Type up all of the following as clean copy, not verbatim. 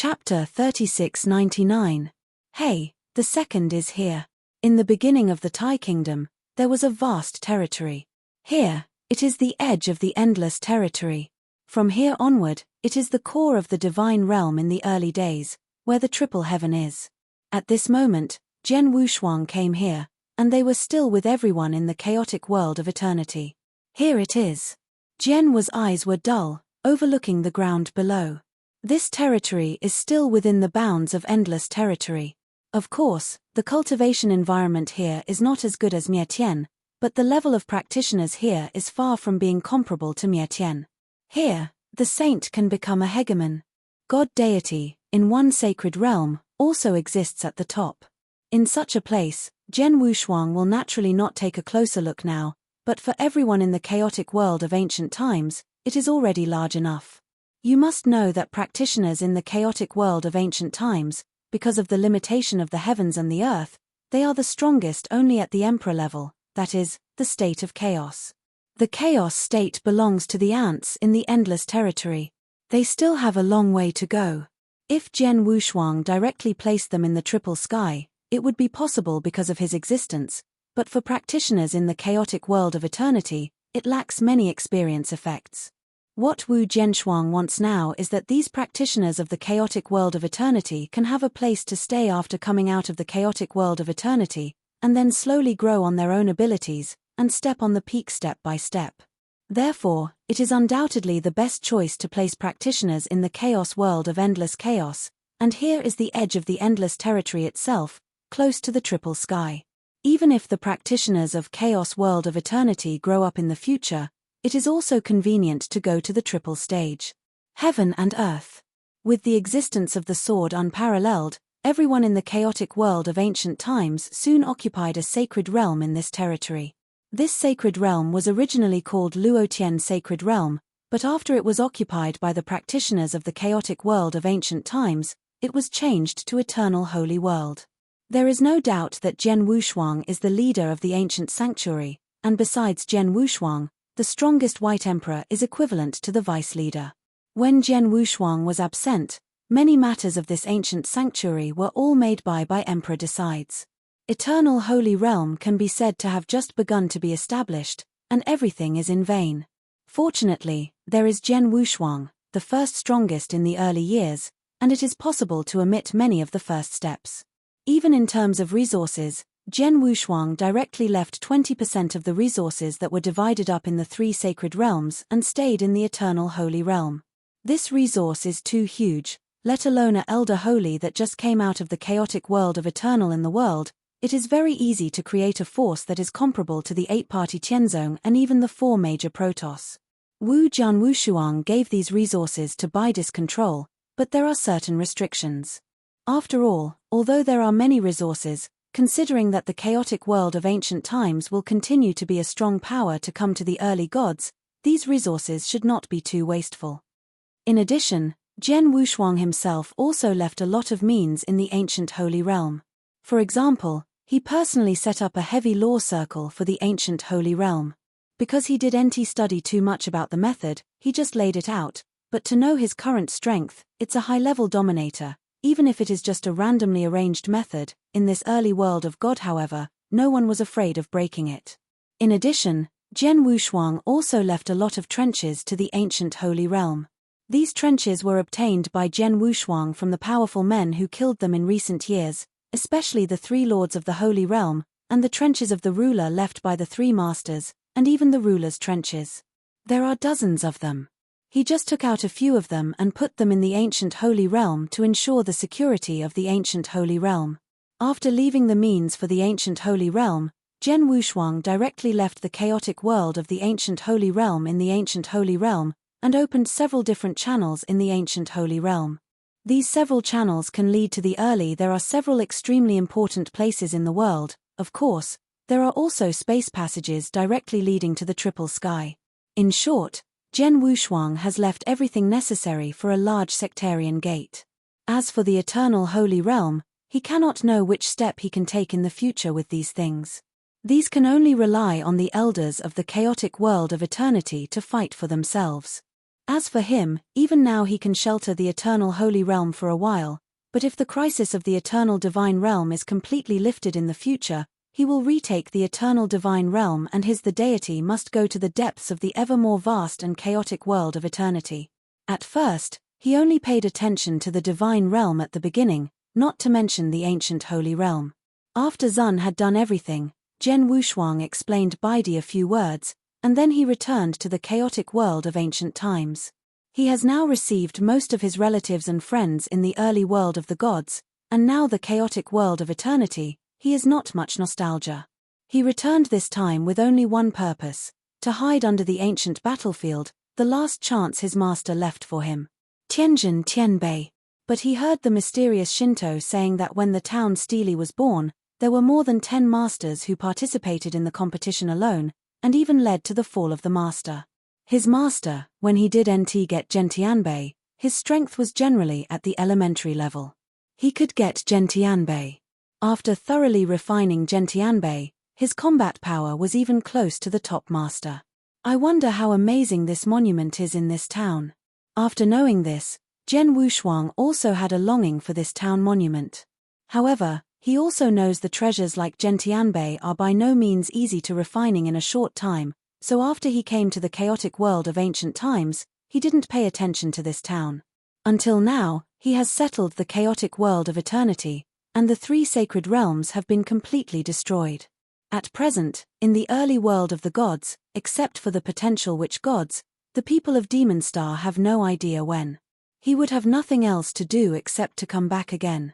Chapter 3699. Hey, the second is here. In the beginning of the Tai Kingdom, there was a vast territory. Here, it is the edge of the endless territory. From here onward, it is the core of the divine realm in the early days, where the triple heaven is. At this moment, Jian Wushuang came here, and they were still with everyone in the chaotic world of eternity. Here it is. Jian's eyes were dull, overlooking the ground below. This territory is still within the bounds of endless territory. Of course, the cultivation environment here is not as good as Mietian, but the level of practitioners here is far from being comparable to Mietian. Here, the saint can become a hegemon. God deity, in one sacred realm, also exists at the top. In such a place, Jian Wushuang will naturally not take a closer look now, but for everyone in the chaotic world of ancient times, it is already large enough. You must know that practitioners in the chaotic world of ancient times, because of the limitation of the heavens and the earth, they are the strongest only at the emperor level, that is, the state of chaos. The chaos state belongs to the ants in the endless territory. They still have a long way to go. If Jian Wushuang directly placed them in the triple sky, it would be possible because of his existence, but for practitioners in the chaotic world of eternity, it lacks many experience effects. What Wu Jianshuang wants now is that these practitioners of the chaotic world of eternity can have a place to stay after coming out of the chaotic world of eternity, and then slowly grow on their own abilities, and step on the peak step by step. Therefore, it is undoubtedly the best choice to place practitioners in the chaos world of endless chaos, and here is the edge of the endless territory itself, close to the triple sky. Even if the practitioners of chaos world of eternity grow up in the future, it is also convenient to go to the triple stage. Heaven and earth. With the existence of the sword unparalleled, everyone in the chaotic world of ancient times soon occupied a sacred realm in this territory. This sacred realm was originally called Luotian Sacred Realm, but after it was occupied by the practitioners of the chaotic world of ancient times, it was changed to Eternal Holy World. There is no doubt that Jian Wushuang is the leader of the ancient sanctuary, and besides Jian Wushuang, the strongest white emperor is equivalent to the vice leader. When Jian Wushuang was absent, many matters of this ancient sanctuary were all made by Emperor decides. Eternal Holy Realm can be said to have just begun to be established, and everything is in vain. Fortunately, there is Jian Wushuang, the first strongest in the early years, and it is possible to omit many of the first steps. Even in terms of resources, Jian Wushuang directly left 20% of the resources that were divided up in the three sacred realms and stayed in the Eternal Holy Realm. This resource is too huge, let alone an elder holy that just came out of the chaotic world of eternal in the world. It is very easy to create a force that is comparable to the 8-party Tianzong and even the 4 major Protoss. Wu Jian Wushuang gave these resources to Baidi's control, but there are certain restrictions. After all, although there are many resources, considering that the chaotic world of ancient times will continue to be a strong power to come to the early gods, these resources should not be too wasteful. In addition, Jian Wushuang himself also left a lot of means in the ancient holy realm. For example, he personally set up a heavy law circle for the ancient holy realm. Because he didn't study too much about the method, he just laid it out, but to know his current strength, it's a high-level dominator. Even if it is just a randomly arranged method, in this early world of God however, no one was afraid of breaking it. In addition, Jian Wushuang also left a lot of trenches to the ancient holy realm. These trenches were obtained by Jian Wushuang from the powerful men who killed them in recent years, especially the 3 lords of the holy realm, and the trenches of the ruler left by the 3 masters, and even the ruler's trenches. There are dozens of them. He just took out a few of them and put them in the ancient holy realm to ensure the security of the ancient holy realm. After leaving the means for the ancient holy realm, Jian Wushuang directly left the chaotic world of the ancient holy realm in the ancient holy realm, and opened several different channels in the ancient holy realm. These several channels can lead to the early. There are several extremely important places in the world, of course. There are also space passages directly leading to the triple sky. In short, Jian Wushuang has left everything necessary for a large sectarian gate. As for the Eternal Holy Realm, he cannot know which step he can take in the future with these things. These can only rely on the elders of the chaotic world of eternity to fight for themselves. As for him, even now he can shelter the eternal holy realm for a while, but if the crisis of the eternal divine realm is completely lifted in the future, he will retake the eternal divine realm, and the deity must go to the depths of the ever more vast and chaotic world of eternity. At first, he only paid attention to the divine realm at the beginning, not to mention the ancient holy realm. After Zun had done everything, Jian Wushuang explained Baidi a few words, and then he returned to the chaotic world of ancient times. He has now received most of his relatives and friends in the early world of the gods, and now the chaotic world of eternity, he is not much nostalgia. He returned this time with only one purpose: to hide under the ancient battlefield, the last chance his master left for him. Tianjin Tianbei. But he heard the mysterious Shinto saying that when the town Steely was born, there were more than 10 masters who participated in the competition alone, and even led to the fall of the master. His master, when he did get Gentianbei, his strength was generally at the elementary level. He could get Gentianbei. After thoroughly refining Gentianbei, his combat power was even close to the top master. I wonder how amazing this monument is in this town. After knowing this, Jian Wushuang also had a longing for this town monument. However, he also knows the treasures like Gentianbei are by no means easy to refining in a short time, so after he came to the chaotic world of ancient times, he didn't pay attention to this town. Until now, he has settled the chaotic world of eternity, and the 3 sacred realms have been completely destroyed. At present, in the early world of the gods, except for the potential witch gods, the people of Demon Star have no idea when. He would have nothing else to do except to come back again.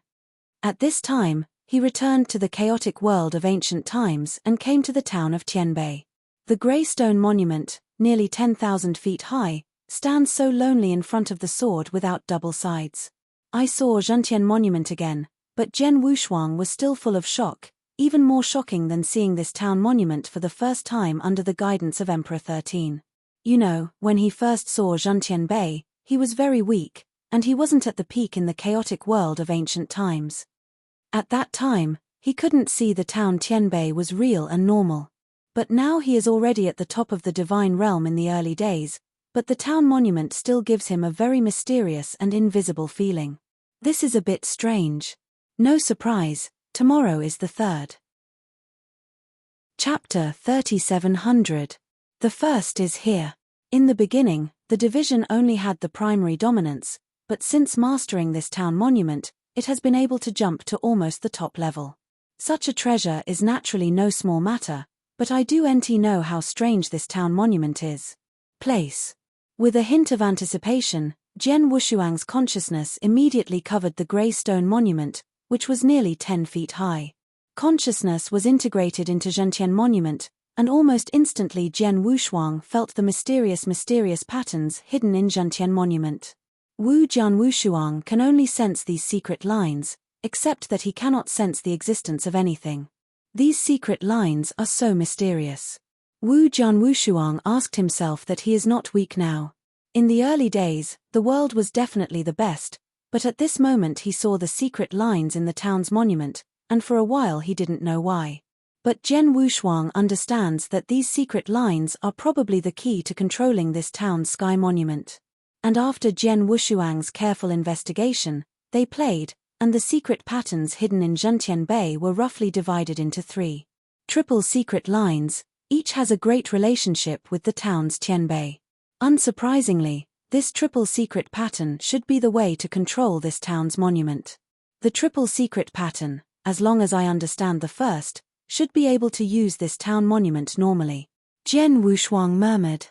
At this time, he returned to the chaotic world of ancient times and came to the town of Tianbei. The grey stone monument, nearly 10,000 feet high, stands so lonely in front of the sword without double sides. I saw Zhentian monument again, but Jian Wushuang was still full of shock, even more shocking than seeing this town monument for the first time under the guidance of Emperor 13. You know, when he first saw Zhentianbei, he was very weak, and he wasn't at the peak in the chaotic world of ancient times. At that time, he couldn't see the town Tianbei was real and normal. But now he is already at the top of the divine realm in the early days, but the town monument still gives him a very mysterious and invisible feeling. This is a bit strange. No surprise, tomorrow is the 3rd. Chapter 3700. The first is here. In the beginning, the division only had the primary dominance, but since mastering this town monument, it has been able to jump to almost the top level. Such a treasure is naturally no small matter, but I do know how strange this town monument is. Place. With a hint of anticipation, Jian Wushuang's consciousness immediately covered the grey stone monument, which was nearly 10 feet high. Consciousness was integrated into Zhentian monument, and almost instantly Jian Wushuang felt the mysterious patterns hidden in Zhentian monument. Jian Wushuang can only sense these secret lines, except that he cannot sense the existence of anything. These secret lines are so mysterious. Jian Wushuang asked himself that he is not weak now. In the early days, the world was definitely the best, but at this moment he saw the secret lines in the town's monument, and for a while he didn't know why. But Jian Wushuang understands that these secret lines are probably the key to controlling this town's sky monument. And after Jian Wushuang's careful investigation, they played, and the secret patterns hidden in Zhentianbei were roughly divided into 3 triple secret lines. Each has a great relationship with the town's Tianbei. Unsurprisingly, this triple secret pattern should be the way to control this town's monument. The triple secret pattern, as long as I understand the first, should be able to use this town monument normally. Jian Wushuang murmured.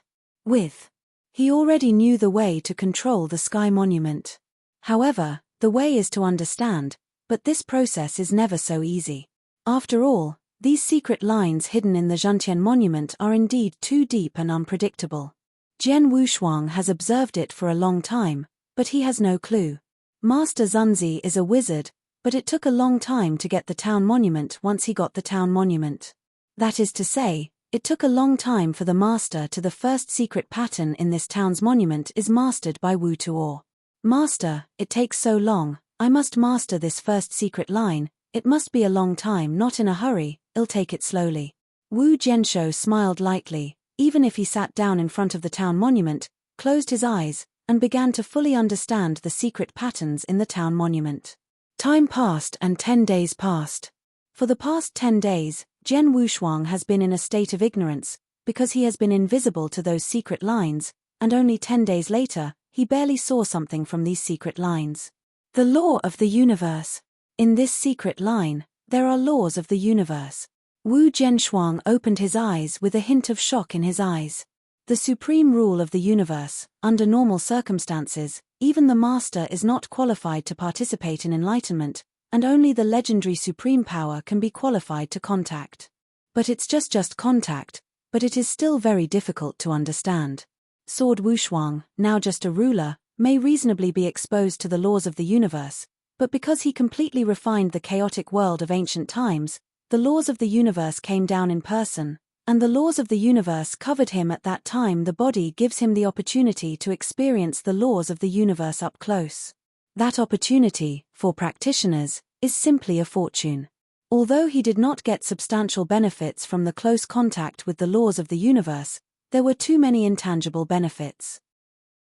He already knew the way to control the sky monument. However, the way is to understand, but this process is never so easy. After all, these secret lines hidden in the Zhentian monument are indeed too deep and unpredictable. Jian Wushuang has observed it for a long time, but he has no clue. Master Zunzi is a wizard, but it took a long time to get the town monument once he got the town monument. That is to say, it took a long time for the master to the first secret pattern in this town's monument is mastered by Wu Tuo. Master, it takes so long, I must master this first secret line, it must be a long time, not in a hurry, I'll take it slowly. Wu Jianshou smiled lightly. Even if he sat down in front of the town monument, closed his eyes, and began to fully understand the secret patterns in the town monument. Time passed and 10 days passed. For the past 10 days, Jian Wushuang has been in a state of ignorance, because he has been invisible to those secret lines, and only 10 days later, he barely saw something from these secret lines. The law of the universe. In this secret line, there are laws of the universe. Wu Jianshuang opened his eyes with a hint of shock in his eyes. The supreme rule of the universe, under normal circumstances, even the master is not qualified to participate in enlightenment, and only the legendary supreme power can be qualified to contact. But it's just contact, but it is still very difficult to understand. Sword Wushuang, now just a ruler, may reasonably be exposed to the laws of the universe, but because he completely refined the chaotic world of ancient times, the laws of the universe came down in person, and the laws of the universe covered him at that time. The body gives him the opportunity to experience the laws of the universe up close. That opportunity, for practitioners, is simply a fortune. Although he did not get substantial benefits from the close contact with the laws of the universe, there were too many intangible benefits.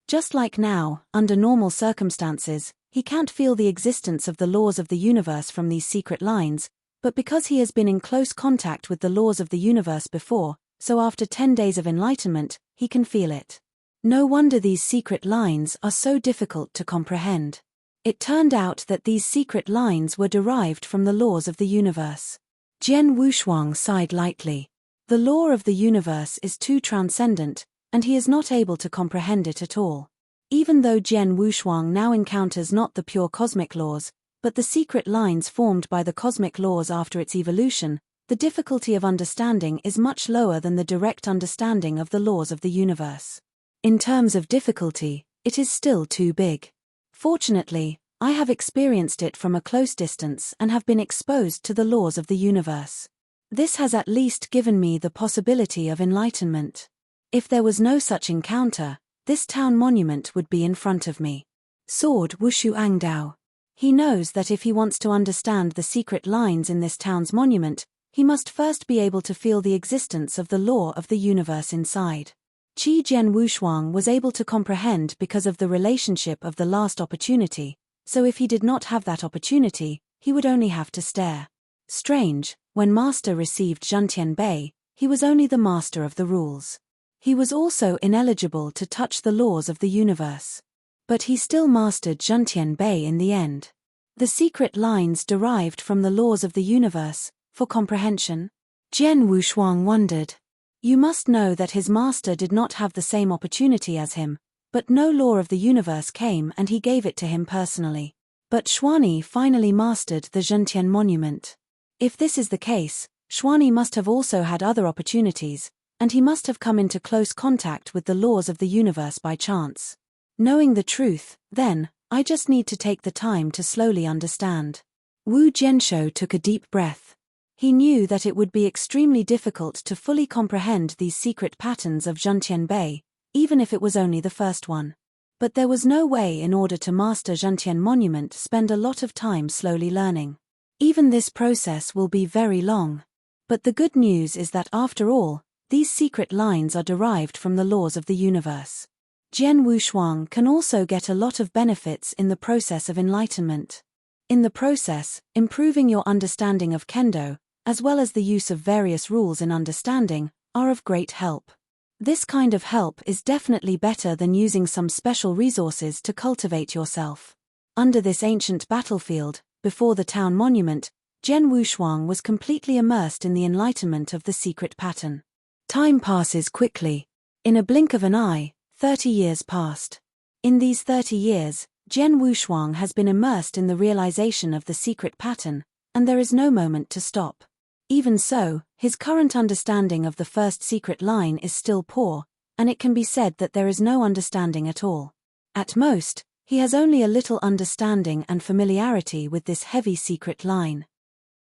Just like now, under normal circumstances, he can't feel the existence of the laws of the universe from these secret lines, but because he has been in close contact with the laws of the universe before, so after 10 days of enlightenment, he can feel it. No wonder these secret lines are so difficult to comprehend. It turned out that these secret lines were derived from the laws of the universe. Jian Wushuang sighed lightly. The law of the universe is too transcendent, and he is not able to comprehend it at all. Even though Jian Wushuang now encounters not the pure cosmic laws, but the secret lines formed by the cosmic laws after its evolution, the difficulty of understanding is much lower than the direct understanding of the laws of the universe. In terms of difficulty, it is still too big. Fortunately, I have experienced it from a close distance and have been exposed to the laws of the universe. This has at least given me the possibility of enlightenment. If there was no such encounter, this town monument would be in front of me. Sword Wushu Angdao. He knows that if he wants to understand the secret lines in this town's monument, he must first be able to feel the existence of the law of the universe inside. Qi Jian Wushuang was able to comprehend because of the relationship of the last opportunity, so if he did not have that opportunity, he would only have to stare. Strange, when Master received Zhentian Bei, he was only the master of the rules. He was also ineligible to touch the laws of the universe. But he still mastered Zhentian Bei in the end. The secret lines derived from the laws of the universe, for comprehension? Jian Wushuang wondered. You must know that his master did not have the same opportunity as him, but no law of the universe came and he gave it to him personally. But Xuani finally mastered the Zhentian monument. If this is the case, Xuani must have also had other opportunities, and he must have come into close contact with the laws of the universe by chance. Knowing the truth, then, I just need to take the time to slowly understand. Wu Jianshou took a deep breath. He knew that it would be extremely difficult to fully comprehend these secret patterns of Zhentian Bei, even if it was only the first one. But there was no way in order to master Zhentian monument spend a lot of time slowly learning. Even this process will be very long. But the good news is that after all, these secret lines are derived from the laws of the universe. Jian Wushuang can also get a lot of benefits in the process of enlightenment. In the process, improving your understanding of Kendo, as well as the use of various rules in understanding, are of great help. This kind of help is definitely better than using some special resources to cultivate yourself. Under this ancient battlefield, before the town monument, Jian Wushuang was completely immersed in the enlightenment of the secret pattern. Time passes quickly. In a blink of an eye, 30 years passed. In these 30 years, Jian Wushuang has been immersed in the realization of the secret pattern, and there is no moment to stop. Even so, his current understanding of the first secret line is still poor, and it can be said that there is no understanding at all. At most, he has only a little understanding and familiarity with this heavy secret line.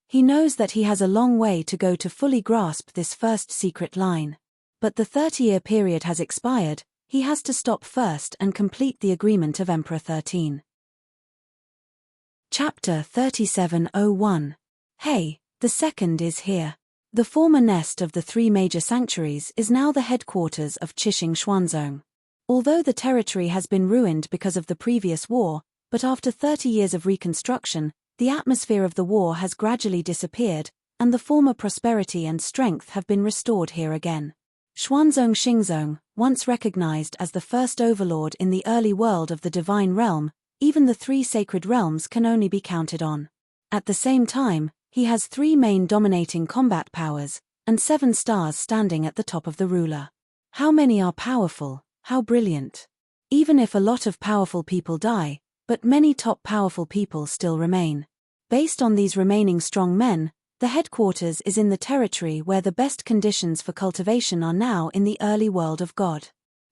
He knows that he has a long way to go to fully grasp this first secret line. But the 30-year period has expired. He has to stop first and complete the agreement of Emperor 13. Chapter 3701. Hey, the second is here. The former nest of the three major sanctuaries is now the headquarters of Qixing Xuanzong. Although the territory has been ruined because of the previous war, but after 30 years of reconstruction, the atmosphere of the war has gradually disappeared, and the former prosperity and strength have been restored here again. Xuanzong Xingzong, once recognized as the first overlord in the early world of the divine realm, even the 3 sacred realms can only be counted on. At the same time, he has 3 main dominating combat powers, and 7 stars standing at the top of the ruler. How many are powerful, how brilliant. Even if a lot of powerful people die, but many top powerful people still remain. Based on these remaining strong men, the headquarters is in the territory where the best conditions for cultivation are now in the early world of God.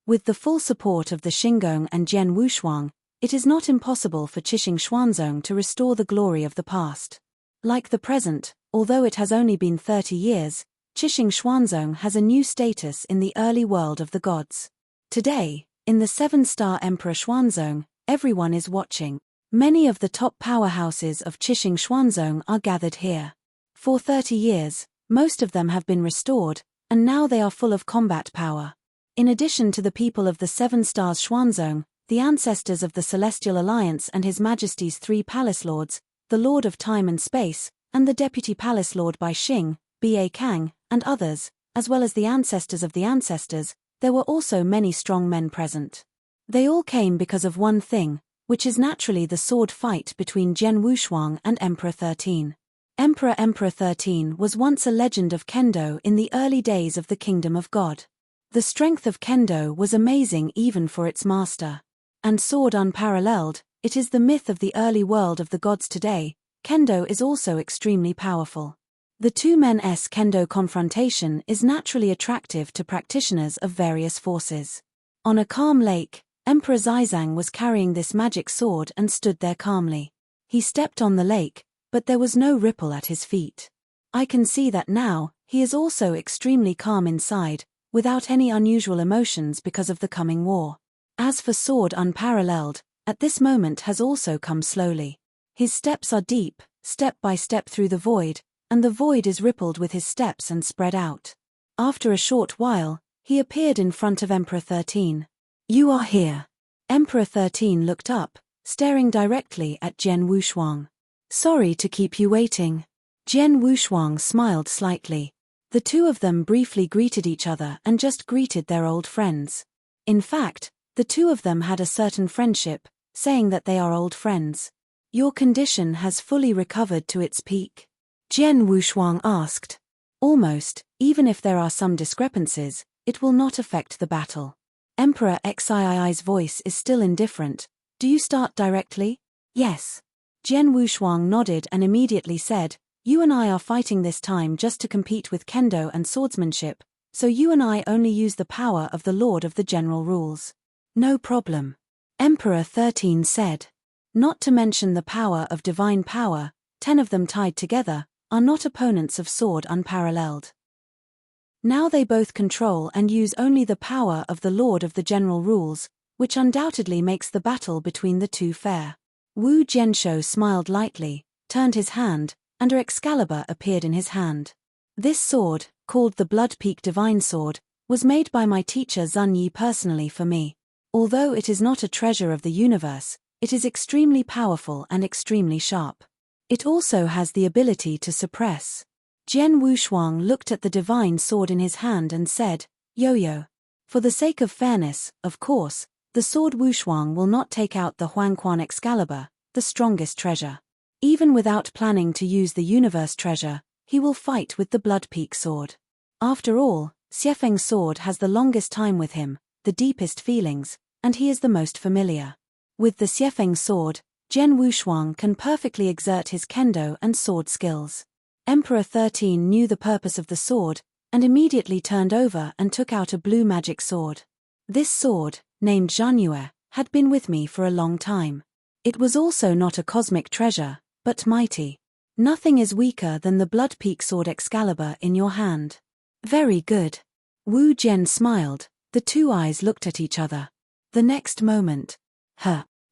With the full support of the Xingong and Jian Wushuang, it is not impossible for Qixing Xuanzong to restore the glory of the past. Like the present, although it has only been 30 years, Qixing Xuanzong has a new status in the early world of the gods. Today, in the 7-star Emperor Xuanzong, everyone is watching. Many of the top powerhouses of Qixing Xuanzong are gathered here. For 30 years, most of them have been restored, and now they are full of combat power. In addition to the people of the 7 stars Xuanzong, the ancestors of the Celestial Alliance and His Majesty's 3 Palace Lords, the Lord of Time and Space, and the Deputy Palace Lord Bai Xing, B.A. Kang, and others, as well as the ancestors of the ancestors, there were also many strong men present. They all came because of one thing, which is naturally the sword fight between Jian Wushuang and Emperor 13. Emperor 13 was once a legend of Kendo in the early days of the Kingdom of God. The strength of Kendo was amazing even for its master. And sword unparalleled, it is the myth of the early world of the gods today. Kendo is also extremely powerful. The 2 men's Kendo confrontation is naturally attractive to practitioners of various forces. On a calm lake, Emperor Zizang was carrying this magic sword and stood there calmly. He stepped on the lake, but there was no ripple at his feet. I can see that now, he is also extremely calm inside, without any unusual emotions because of the coming war. As for sword unparalleled, at this moment has also come slowly. His steps are deep, step by step through the void, and the void is rippled with his steps and spread out. After a short while, he appeared in front of Emperor 13. You are here. Emperor 13 looked up, staring directly at Jian Wushuang. Sorry to keep you waiting. Jian Wushuang smiled slightly. The 2 of them briefly greeted each other and just greeted their old friends. In fact, the 2 of them had a certain friendship, saying that they are old friends. Your condition has fully recovered to its peak? Jian Wushuang asked. Almost, even if there are some discrepancies, it will not affect the battle. Emperor Xii's voice is still indifferent. Do you start directly? Yes. Jian Wushuang nodded and immediately said, You and I are fighting this time just to compete with Kendo and swordsmanship, so you and I only use the power of the Lord of the General Rules. No problem. Emperor 13 said. Not to mention the power of divine power, 10 of them tied together, are not opponents of sword unparalleled. Now they both control and use only the power of the Lord of the General Rules, which undoubtedly makes the battle between the 2 fair. Wu Jianshou smiled lightly, turned his hand, and an Excalibur appeared in his hand. This sword, called the Blood Peak Divine Sword, was made by my teacher Zun Yi personally for me. Although it is not a treasure of the universe, it is extremely powerful and extremely sharp. It also has the ability to suppress. Jian Wushuang looked at the divine sword in his hand and said, Yo-yo. For the sake of fairness, of course, the sword Wushuang will not take out the Huangquan Excalibur, the strongest treasure. Even without planning to use the universe treasure, he will fight with the Blood Peak sword. After all, Xiefeng's sword has the longest time with him, the deepest feelings, and he is the most familiar. With the Xiefeng sword, Jian Wushuang can perfectly exert his kendo and sword skills. Emperor 13 knew the purpose of the sword, and immediately turned over and took out a blue magic sword. This sword, named Zhanyue, had been with me for a long time. It was also not a cosmic treasure, but mighty. Nothing is weaker than the Blood Peak sword Excalibur in your hand. Very good. Wu Jian smiled, the 2 eyes looked at each other. The next moment,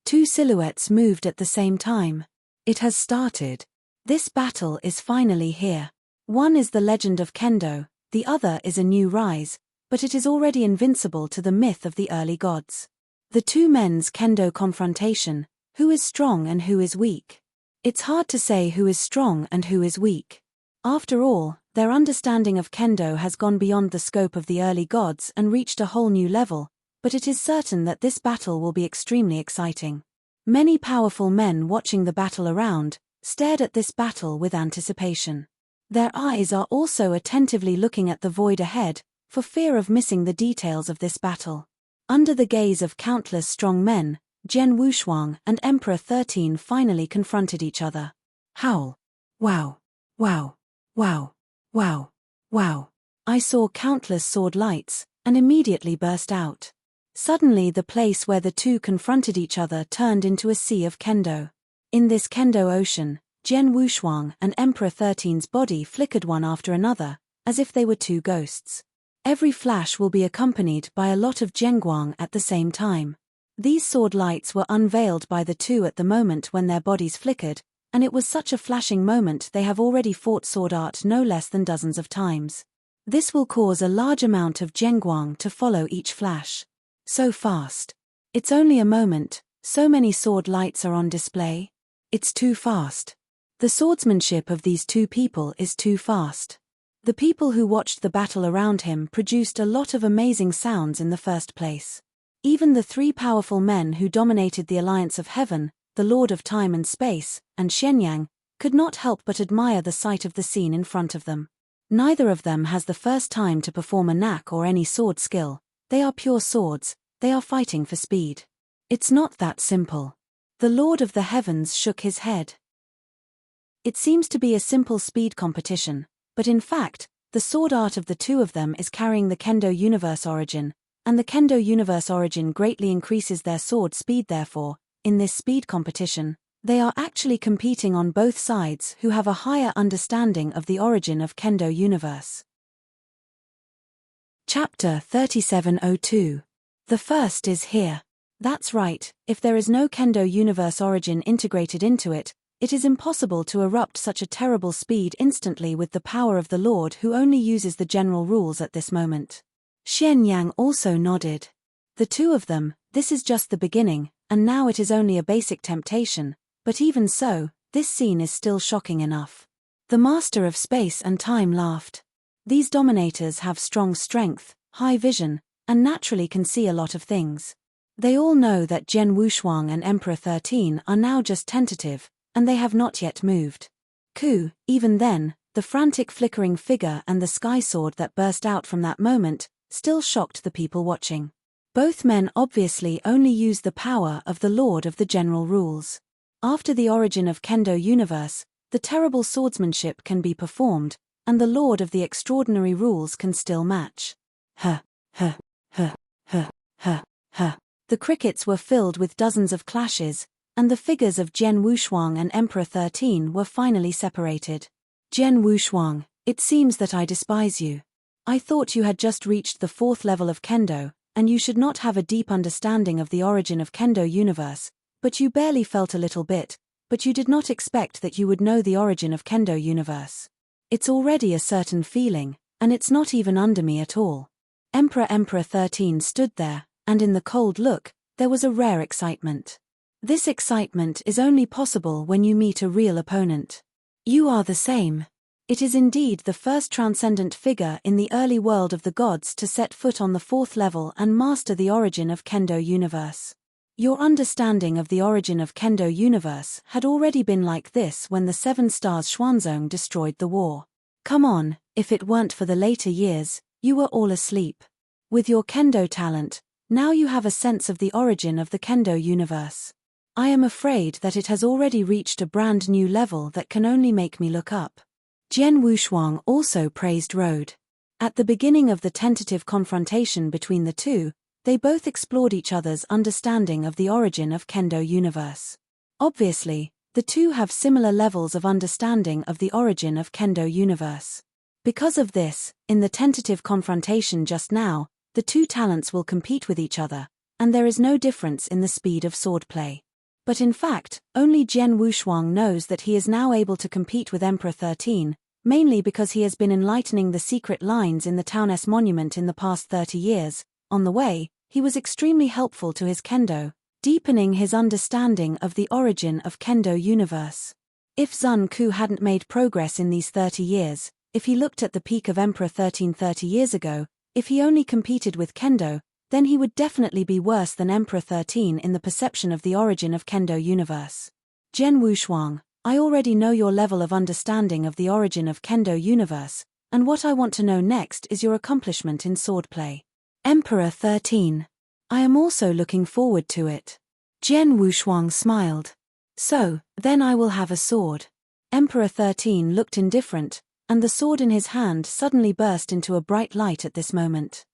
2 silhouettes moved at the same time. It has started. This battle is finally here. One is the legend of Kendo, the other is a new rise, but it is already invincible to the myth of the early gods. The two men's kendo confrontation: who is strong and who is weak? It's hard to say who is strong and who is weak. After all, their understanding of kendo has gone beyond the scope of the early gods and reached a whole new level, but it is certain that this battle will be extremely exciting. Many powerful men watching the battle around stared at this battle with anticipation. Their eyes are also attentively looking at the void ahead, for fear of missing the details of this battle. Under the gaze of countless strong men, Jian Wushuang and Emperor 13 finally confronted each other. Howl. Wow. Wow. Wow. Wow. Wow. I saw countless sword lights, and immediately burst out. Suddenly the place where the two confronted each other turned into a sea of kendo. In this kendo ocean, Jian Wushuang and Emperor 13's body flickered one after another, as if they were two ghosts. Every flash will be accompanied by a lot of zhenguang at the same time. These sword lights were unveiled by the two at the moment when their bodies flickered, and it was such a flashing moment they have already fought sword art no less than dozens of times. This will cause a large amount of zhenguang to follow each flash. So fast. It's only a moment, so many sword lights are on display. It's too fast. The swordsmanship of these two people is too fast. The people who watched the battle around him produced a lot of amazing sounds in the first place. Even the three powerful men who dominated the Alliance of Heaven, the Lord of Time and Space, and Shenyang, could not help but admire the sight of the scene in front of them. Neither of them has the first time to perform a knack or any sword skill. They are pure swords, they are fighting for speed. It's not that simple. The Lord of the Heavens shook his head. It seems to be a simple speed competition, but in fact, the sword art of the two of them is carrying the Kendo Universe origin, and the Kendo Universe origin greatly increases their sword speed. Therefore, in this speed competition, they are actually competing on both sides who have a higher understanding of the origin of Kendo Universe. Chapter 3702. The first is here. That's right, if there is no Kendo Universe origin integrated into it, it is impossible to erupt such a terrible speed instantly with the power of the Lord who only uses the general rules at this moment. Shenyang also nodded. The two of them, this is just the beginning, and now it is only a basic temptation, but even so, this scene is still shocking enough. The Master of Space and Time laughed. These dominators have strong strength, high vision, and naturally can see a lot of things. They all know that Jian Wushuang and Emperor 13 are now just tentative, and they have not yet moved. Even then, the frantic flickering figure and the sky sword that burst out from that moment still shocked the people watching. Both men obviously only use the power of the Lord of the General Rules. After the origin of Kendo Universe, the terrible swordsmanship can be performed, and the Lord of the Extraordinary Rules can still match. The crickets were filled with dozens of clashes, and the figures of Jian Wushuang and Emperor 13 were finally separated. Jian Wushuang, it seems that I despise you. I thought you had just reached the 4th level of Kendo, and you should not have a deep understanding of the origin of Kendo Universe, but you barely felt a little bit, but you did not expect that you would know the origin of Kendo Universe. It's already a certain feeling, and it's not even under me at all. Emperor 13 stood there, and in the cold look, there was a rare excitement. This excitement is only possible when you meet a real opponent. You are the same. It is indeed the first transcendent figure in the early world of the gods to set foot on the 4th level and master the origin of Kendo Universe. Your understanding of the origin of Kendo Universe had already been like this when the 7 stars Xuanzong destroyed the war. Come on, if it weren't for the later years, you were all asleep. With your Kendo talent, now you have a sense of the origin of the Kendo Universe. I am afraid that it has already reached a brand new level that can only make me look up. Jian Wushuang also praised Road. At the beginning of the tentative confrontation between the two, they both explored each other's understanding of the origin of Kendo Universe. Obviously, the two have similar levels of understanding of the origin of Kendo Universe. Because of this, in the tentative confrontation just now, the two talents will compete with each other, and there is no difference in the speed of swordplay. But in fact, only Jian Wushuang knows that he is now able to compete with Emperor 13, mainly because he has been enlightening the secret lines in the town's monument in the past 30 years. On the way, he was extremely helpful to his kendo, deepening his understanding of the origin of kendo universe. If Sun Ku hadn't made progress in these 30 years, if he looked at the peak of Emperor 13 30 years ago, if he only competed with kendo, then he would definitely be worse than Emperor 13 in the perception of the origin of kendo universe. Jian Wushuang, I already know your level of understanding of the origin of kendo universe, and what I want to know next is your accomplishment in swordplay. Emperor 13. I am also looking forward to it. Jian Wushuang smiled. So, then I will have a sword. Emperor 13 looked indifferent, and the sword in his hand suddenly burst into a bright light at this moment.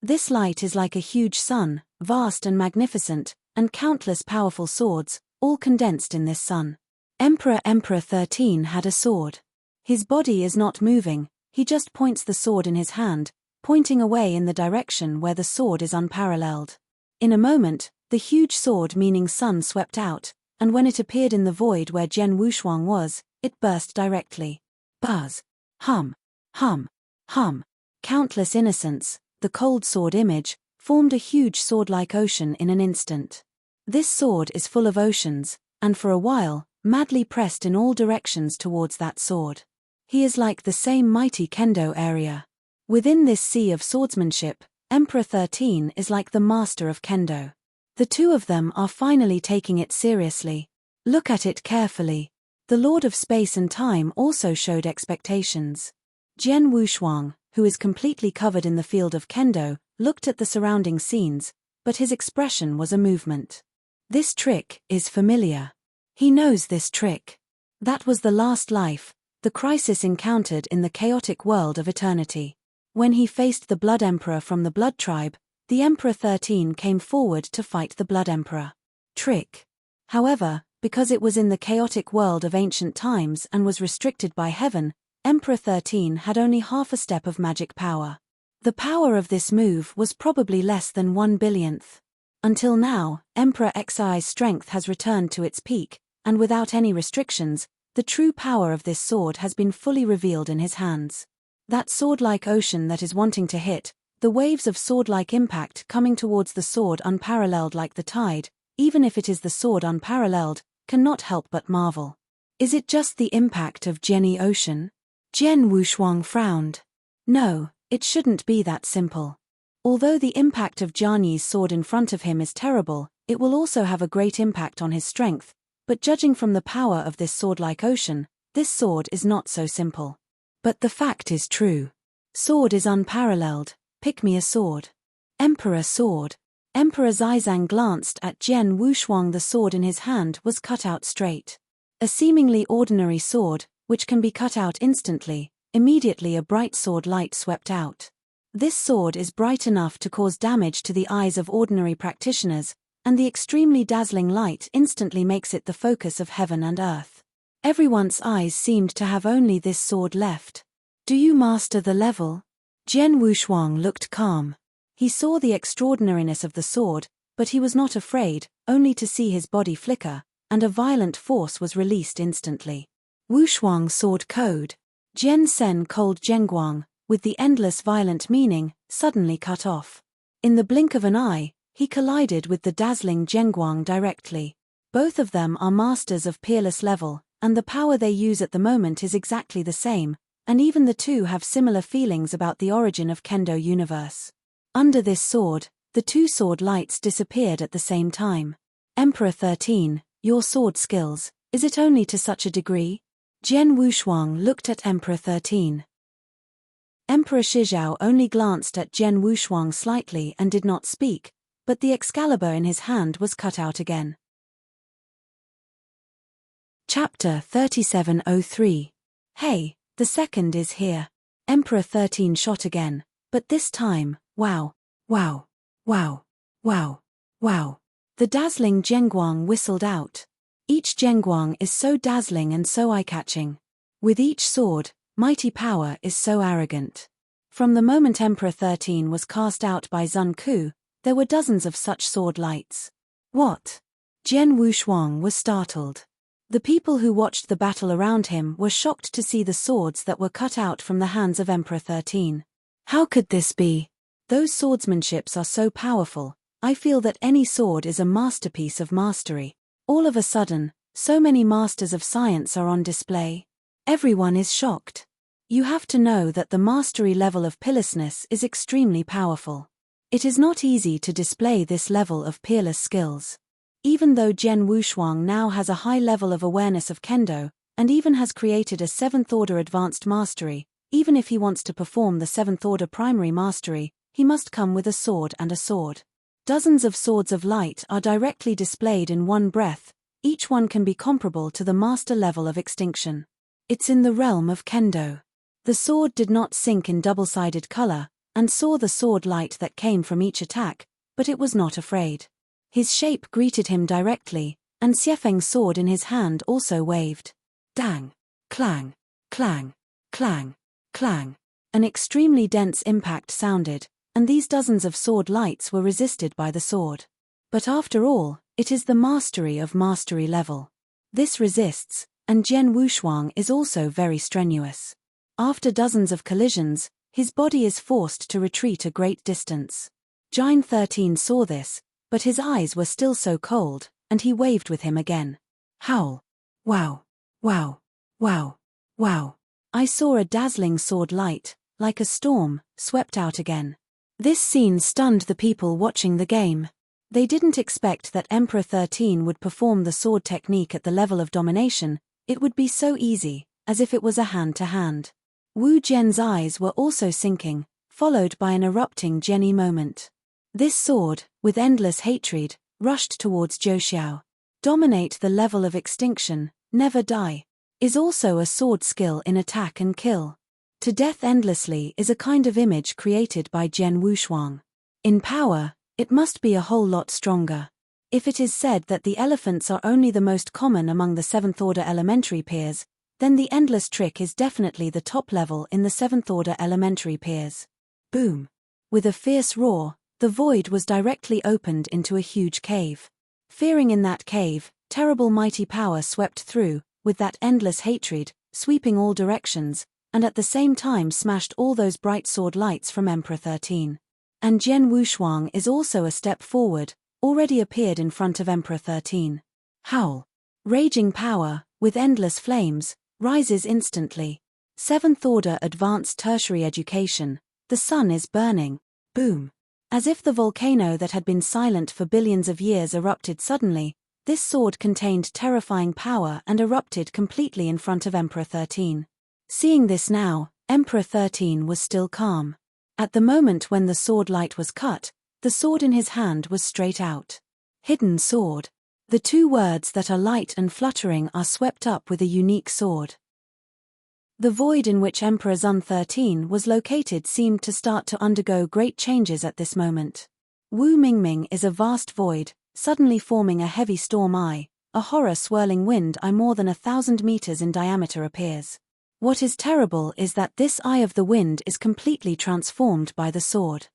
This light is like a huge sun, vast and magnificent, and countless powerful swords, all condensed in this sun. Emperor 13 had a sword. His body is not moving, he just points the sword in his hand, pointing away in the direction where the sword is unparalleled. In a moment, the huge sword meaning sun swept out, and when it appeared in the void where Jian Wushuang was, it burst directly. Buzz. Hum. Hum. Hum. Countless innocents, the cold sword image, formed a huge sword-like ocean in an instant. This sword is full of oceans, and for a while, madly pressed in all directions towards that sword. He is like the same mighty kendo area. Within this sea of swordsmanship, Emperor 13 is like the master of kendo. The two of them are finally taking it seriously. Look at it carefully. The Lord of Space and Time also showed expectations. Jian Wushuang, who is completely covered in the field of kendo, looked at the surrounding scenes, but his expression was a movement. This trick is familiar. He knows this trick. That was the last life, the crisis encountered in the chaotic world of eternity. When he faced the Blood Emperor from the Blood Tribe, the Emperor 13 came forward to fight the Blood Emperor. Trick. However, because it was in the chaotic world of ancient times and was restricted by heaven, Emperor 13 had only half a step of magic power. The power of this move was probably less than 1/100000th. Until now, Emperor Xi's strength has returned to its peak, and without any restrictions, the true power of this sword has been fully revealed in his hands. That sword-like ocean that is wanting to hit, the waves of sword-like impact coming towards the sword unparalleled like the tide, even if it is the sword unparalleled, cannot help but marvel. Is it just the impact of Jenny Ocean? Jian Wushuang frowned. No, it shouldn't be that simple. Although the impact of Jianyi's sword in front of him is terrible, it will also have a great impact on his strength, but judging from the power of this sword-like ocean, this sword is not so simple. But the fact is true. Sword is unparalleled. Pick me a sword. Emperor sword. Emperor Zizang glanced at Jian Wushuang. The sword in his hand was cut out straight. A seemingly ordinary sword, which can be cut out instantly. Immediately a bright sword light swept out. This sword is bright enough to cause damage to the eyes of ordinary practitioners, and the extremely dazzling light instantly makes it the focus of heaven and earth. Everyone's eyes seemed to have only this sword left. Do you master the level? Jian Wushuang looked calm. He saw the extraordinariness of the sword, but he was not afraid, only to see his body flicker, and a violent force was released instantly. Wushuang sword code. Jian Sen cold Zhenguang, with the endless violent meaning, suddenly cut off. In the blink of an eye, he collided with the dazzling Zhenguang directly. Both of them are masters of peerless level, and the power they use at the moment is exactly the same, and even the two have similar feelings about the origin of kendo universe. Under this sword, the two sword lights disappeared at the same time. Emperor 13, your sword skills, is it only to such a degree? Jian Wushuang looked at Emperor 13. Emperor Shizhao only glanced at Jian Wushuang slightly and did not speak, but the Excalibur in his hand was cut out again. Chapter 3703. Hey, the second is here. Emperor 13 shot again, but this time, wow, wow, wow, wow, wow. The dazzling Zhenguang whistled out. Each Zhenguang is so dazzling and so eye-catching. With each sword, mighty power is so arrogant. From the moment Emperor 13 was cast out by Sun Ku, there were dozens of such sword lights. What? Jian Wushuang was startled. The people who watched the battle around him were shocked to see the swords that were cut out from the hands of Emperor 13. How could this be? Those swordsmanships are so powerful. I feel that any sword is a masterpiece of mastery. All of a sudden, so many masters of science are on display. Everyone is shocked. You have to know that the mastery level of peerlessness is extremely powerful. It is not easy to display this level of peerless skills. Even though Jian Wushuang now has a high level of awareness of kendo, and even has created a 7th order advanced mastery, even if he wants to perform the 7th order primary mastery, he must come with a sword and a sword. Dozens of swords of light are directly displayed in one breath, each one can be comparable to the master level of extinction. It's in the realm of kendo. The sword did not sink in double-sided color, and saw the sword light that came from each attack, but it was not afraid. His shape greeted him directly, and Xiefeng's sword in his hand also waved. Dang! Clang! Clang! Clang! Clang! An extremely dense impact sounded, and these dozens of sword lights were resisted by the sword. But after all, it is the mastery of mastery level. This resists, and Jian Wushuang is also very strenuous. After dozens of collisions, his body is forced to retreat a great distance. Jian 13 saw this, but his eyes were still so cold, and he waved with him again. Howl! Wow! Wow! Wow! Wow! I saw a dazzling sword light, like a storm, swept out again. This scene stunned the people watching the game. They didn't expect that Emperor 13 would perform the sword technique at the level of domination. It would be so easy, as if it was a hand-to-hand. Wu Jian's eyes were also sinking, followed by an erupting Jenny moment. This sword, with endless hatred, rushed towards Zhou Xiao. Dominate the level of extinction, never die, is also a sword skill in attack and kill. To death endlessly is a kind of image created by Jian Wushuang. In power, it must be a whole lot stronger. If it is said that the elephants are only the most common among the 7th order elementary peers, then the endless trick is definitely the top level in the 7th order elementary peers. Boom! With a fierce roar, the void was directly opened into a huge cave. Fearing in that cave, terrible mighty power swept through, with that endless hatred, sweeping all directions, and at the same time smashed all those bright sword lights from Emperor 13. And Jian Wushuang is also a step forward, already appeared in front of Emperor 13. Howl! Raging power, with endless flames, rises instantly. 7th order advanced tertiary education, the sun is burning. Boom! As if the volcano that had been silent for billions of years erupted suddenly, this sword contained terrifying power and erupted completely in front of Emperor 13. Seeing this now, Emperor 13 was still calm. At the moment when the sword light was cut, the sword in his hand was straight out. Hidden sword. The two words that are light and fluttering are swept up with a unique sword. The void in which Emperor Zun 13 was located seemed to start to undergo great changes at this moment. Wu Mingming is a vast void, suddenly forming a heavy storm eye, a horror swirling wind eye more than 1,000 meters in diameter appears. What is terrible is that this eye of the wind is completely transformed by the sword.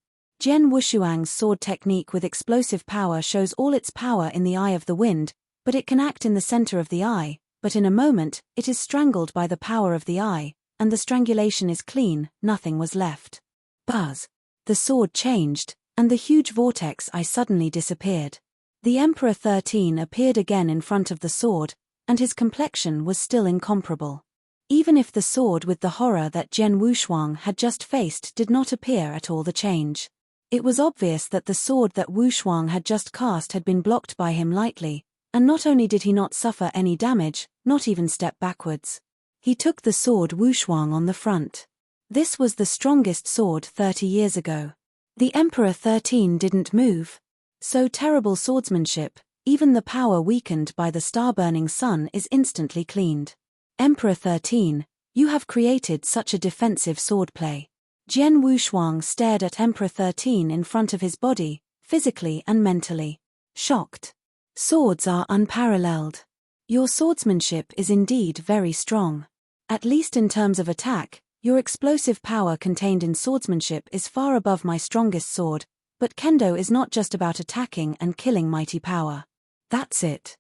Jian Wushuang's sword technique with explosive power shows all its power in the eye of the wind, but it can act in the center of the eye. But in a moment, it is strangled by the power of the eye, and the strangulation is clean, nothing was left. Buzz! The sword changed, and the huge vortex eye suddenly disappeared. The Emperor 13 appeared again in front of the sword, and his complexion was still incomparable. Even if the sword with the horror that Jian Wushuang had just faced did not appear at all the change. It was obvious that the sword that Wushuang had just cast had been blocked by him lightly, and not only did he not suffer any damage, not even step backwards. He took the sword Wushuang on the front. This was the strongest sword 30 years ago. The Emperor 13 didn't move. So terrible swordsmanship, even the power weakened by the star-burning sun is instantly cleaned. Emperor 13, you have created such a defensive swordplay. Jian Wushuang stared at Emperor 13 in front of his body, physically and mentally. Shocked. Swords are unparalleled. Your swordsmanship is indeed very strong. At least in terms of attack, your explosive power contained in swordsmanship is far above my strongest sword, but kendo is not just about attacking and killing mighty power. That's it.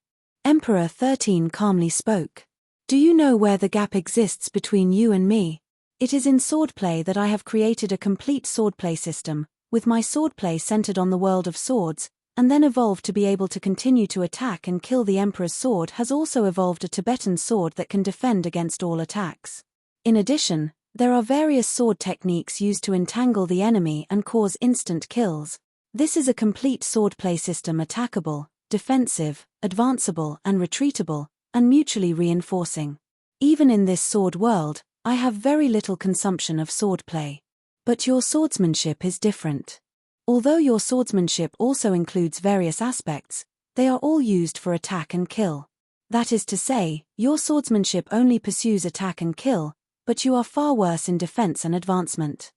Emperor 13 calmly spoke. Do you know where the gap exists between you and me? It is in swordplay that I have created a complete swordplay system, with my swordplay centered on the world of swords, and then evolved to be able to continue to attack and kill. The Emperor's sword has also evolved a Tibetan sword that can defend against all attacks. In addition, there are various sword techniques used to entangle the enemy and cause instant kills. This is a complete swordplay system, attackable, defensive, advanceable and retreatable, and mutually reinforcing. Even in this sword world, I have very little consumption of swordplay. But your swordsmanship is different. Although your swordsmanship also includes various aspects, they are all used for attack and kill. That is to say, your swordsmanship only pursues attack and kill, but you are far worse in defense and advancement.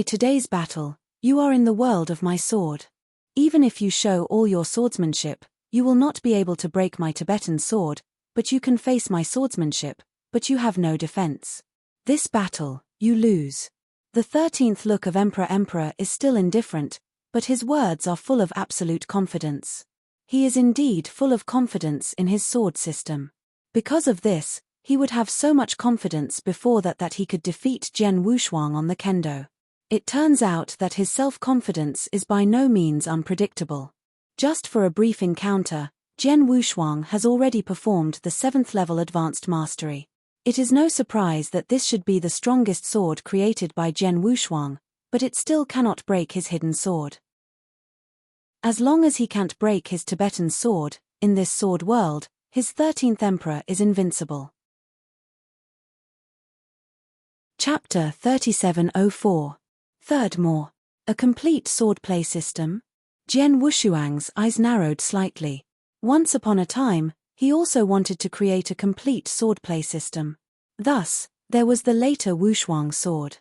Today's battle, you are in the world of my sword. Even if you show all your swordsmanship, you will not be able to break my Tibetan sword, but you can face my swordsmanship, but you have no defense. This battle, you lose. The 13th look of Emperor is still indifferent, but his words are full of absolute confidence. He is indeed full of confidence in his sword system. Because of this, he would have so much confidence before that he could defeat Jian Wushuang on the kendo. It turns out that his self-confidence is by no means unpredictable. Just for a brief encounter, Jian Wushuang has already performed the 7th level advanced mastery. It is no surprise that this should be the strongest sword created by Jian Wushuang, but it still cannot break his hidden sword. As long as he can't break his Tibetan sword, in this sword world, his 13th emperor is invincible. Chapter 3704. Third More. A complete swordplay system? Jian Wushuang's eyes narrowed slightly. Once upon a time, he also wanted to create a complete swordplay system. Thus, there was the later Wushuang sword.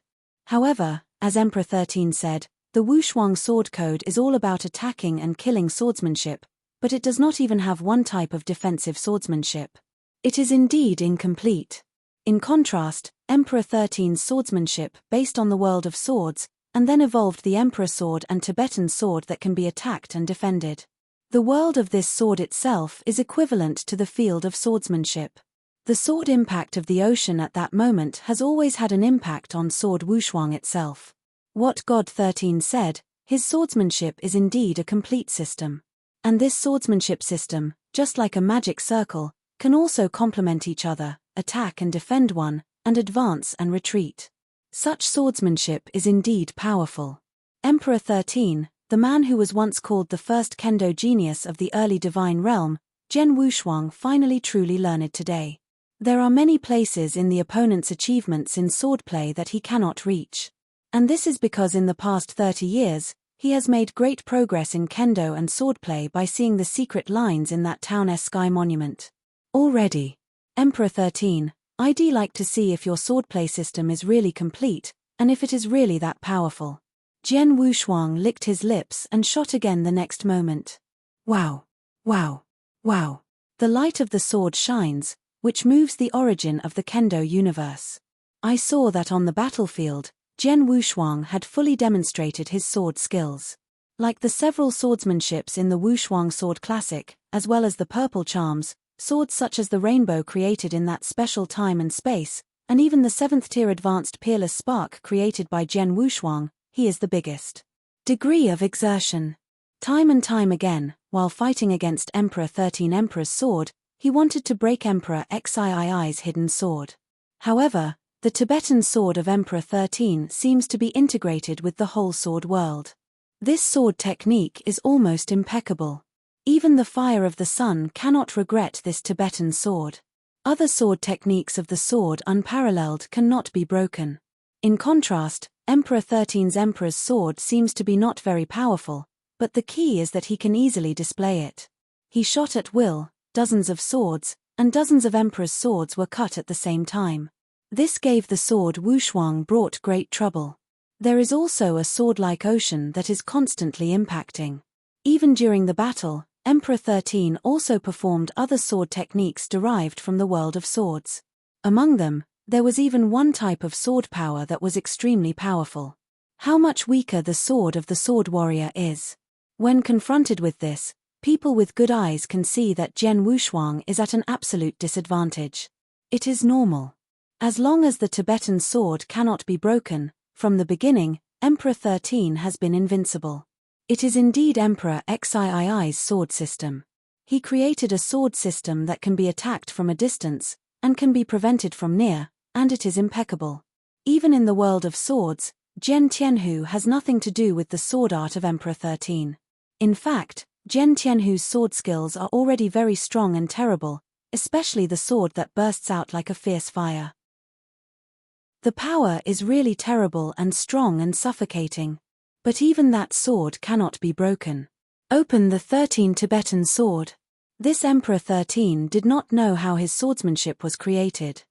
However, as Emperor 13 said, the Wushuang sword code is all about attacking and killing swordsmanship, but it does not even have one type of defensive swordsmanship. It is indeed incomplete. In contrast, Emperor 13's swordsmanship based on the world of swords, and then evolved the Emperor sword and Tibetan sword that can be attacked and defended. The world of this sword itself is equivalent to the field of swordsmanship. The sword impact of the ocean at that moment has always had an impact on sword Wushuang itself. What God 13 said, his swordsmanship is indeed a complete system. And this swordsmanship system, just like a magic circle, can also complement each other, attack and defend one, and advance and retreat. Such swordsmanship is indeed powerful. Emperor 13, the man who was once called the first kendo genius of the early divine realm, Jian Wushuang finally truly learned today. There are many places in the opponent's achievements in swordplay that he cannot reach. And this is because in the past 30 years, he has made great progress in kendo and swordplay by seeing the secret lines in that town's sky monument. Already. Emperor 13, I'd like to see if your swordplay system is really complete, and if it is really that powerful. Jian Wushuang licked his lips and shot again the next moment. Wow. Wow. Wow. The light of the sword shines, which moves the origin of the kendo universe. I saw that on the battlefield, Jian Wushuang had fully demonstrated his sword skills. Like the several swordsmanships in the Wushuang Sword Classic, as well as the purple charms, swords such as the rainbow created in that special time and space, and even the 7th-tier advanced peerless spark created by Jian Wushuang, he is the biggest. Degree of exertion. Time and time again, while fighting against Emperor 13 Emperor's sword, he wanted to break Emperor XIII's hidden sword. However, the Tibetan sword of Emperor 13 seems to be integrated with the whole sword world. This sword technique is almost impeccable. Even the fire of the sun cannot regret this Tibetan sword. Other sword techniques of the sword unparalleled cannot be broken. In contrast, Emperor 13's Emperor's sword seems to be not very powerful, but the key is that he can easily display it. He shot at will, dozens of swords, and dozens of Emperor's swords were cut at the same time. This gave the sword Wushuang brought great trouble. There is also a sword-like ocean that is constantly impacting. Even during the battle, Emperor 13 also performed other sword techniques derived from the world of swords. Among them, there was even one type of sword power that was extremely powerful. How much weaker the sword of the sword warrior is. When confronted with this, People with good eyes can see that Jian Wushuang is at an absolute disadvantage. It is normal. As long as the Tibetan sword cannot be broken, from the beginning, Emperor 13 has been invincible. It is indeed Emperor Xii's sword system. He created a sword system that can be attacked from a distance, and can be prevented from near, and it is impeccable. Even in the world of swords, Jian Tianhu has nothing to do with the sword art of Emperor 13. In fact, Jian Tianhu's sword skills are already very strong and terrible, especially the sword that bursts out like a fierce fire. The power is really terrible and strong and suffocating. But even that sword cannot be broken. Open the 13 Tibetan sword. This Emperor 13 did not know how his swordsmanship was created.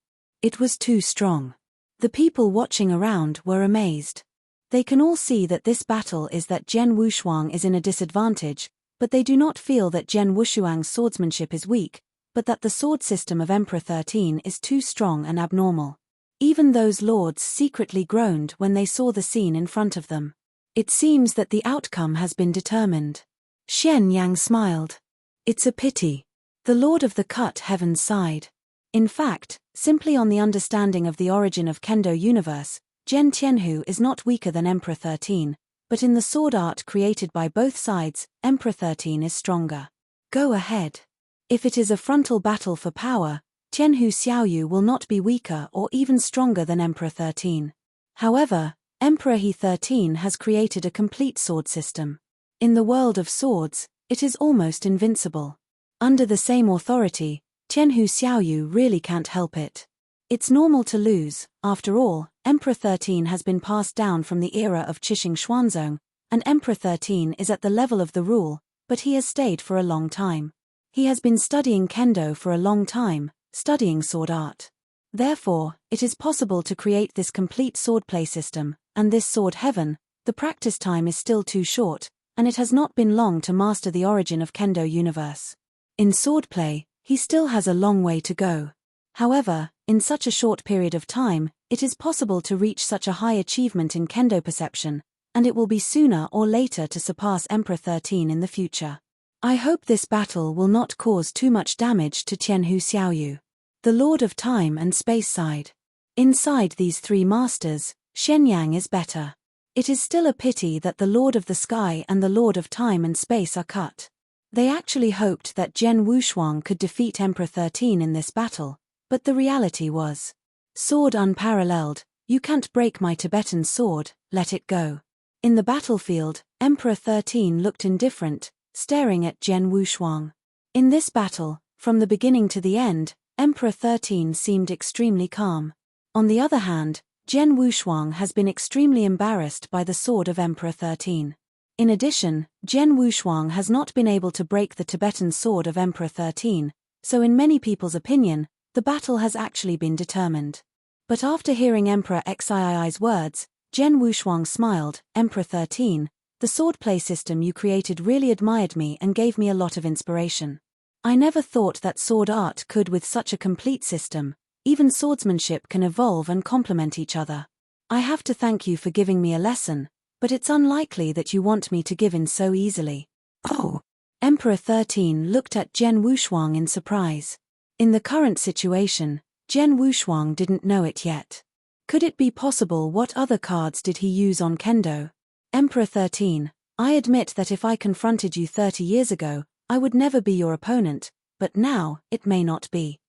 It was too strong. The people watching around were amazed. They can all see that this battle is that Jian Wushuang is in a disadvantage, but they do not feel that Jian Wushuang's swordsmanship is weak, but that the sword system of Emperor 13 is too strong and abnormal. Even those lords secretly groaned when they saw the scene in front of them. It seems that the outcome has been determined. Xian Yang smiled. It's a pity. The Lord of the Cut Heavens sighed. In fact, simply on the understanding of the origin of Kendo universe, Jian Tianhu is not weaker than Emperor 13, but in the sword art created by both sides, Emperor 13 is stronger. Go ahead. If it is a frontal battle for power, Tianhu Xiaoyu will not be weaker or even stronger than Emperor 13. However, Emperor He 13 has created a complete sword system. In the world of swords, it is almost invincible. Under the same authority, Tianhu Xiaoyu really can't help it. It's normal to lose. After all, Emperor 13 has been passed down from the era of Qixing Xuanzong, and Emperor 13 is at the level of the rule, but he has stayed for a long time. He has been studying Kendo for a long time, studying sword art. Therefore, it is possible to create this complete swordplay system, and this sword heaven. The practice time is still too short, and it has not been long to master the origin of Kendo universe. In swordplay, he still has a long way to go. However, in such a short period of time, it is possible to reach such a high achievement in Kendo perception, and it will be sooner or later to surpass Emperor 13 in the future. I hope this battle will not cause too much damage to Tianhu Xiaoyu. The Lord of Time and Space side. Inside these three masters, Shenyang is better. It is still a pity that the Lord of the Sky and the Lord of Time and Space are cut. They actually hoped that Jian Wushuang could defeat Emperor 13 in this battle, but the reality was, sword unparalleled, you can't break my Tibetan sword, let it go. In the battlefield, Emperor 13 looked indifferent, staring at Jian Wushuang. In this battle, from the beginning to the end, Emperor 13 seemed extremely calm. On the other hand, Jian Wushuang has been extremely embarrassed by the sword of Emperor 13. In addition, Jian Wushuang has not been able to break the Tibetan sword of Emperor 13, so in many people's opinion, the battle has actually been determined. But after hearing Emperor Xii's words, Jian Wushuang smiled. Emperor 13, the swordplay system you created really admired me and gave me a lot of inspiration. I never thought that sword art could with such a complete system. Even swordsmanship can evolve and complement each other. I have to thank you for giving me a lesson, but it's unlikely that you want me to give in so easily. Oh! Emperor 13 looked at Jian Wushuang in surprise. In the current situation, Jian Wushuang didn't know it yet. Could it be possible? What other cards did he use on Kendo? Emperor 13, I admit that if I confronted you 30 years ago, I would never be your opponent, but now, it may not be.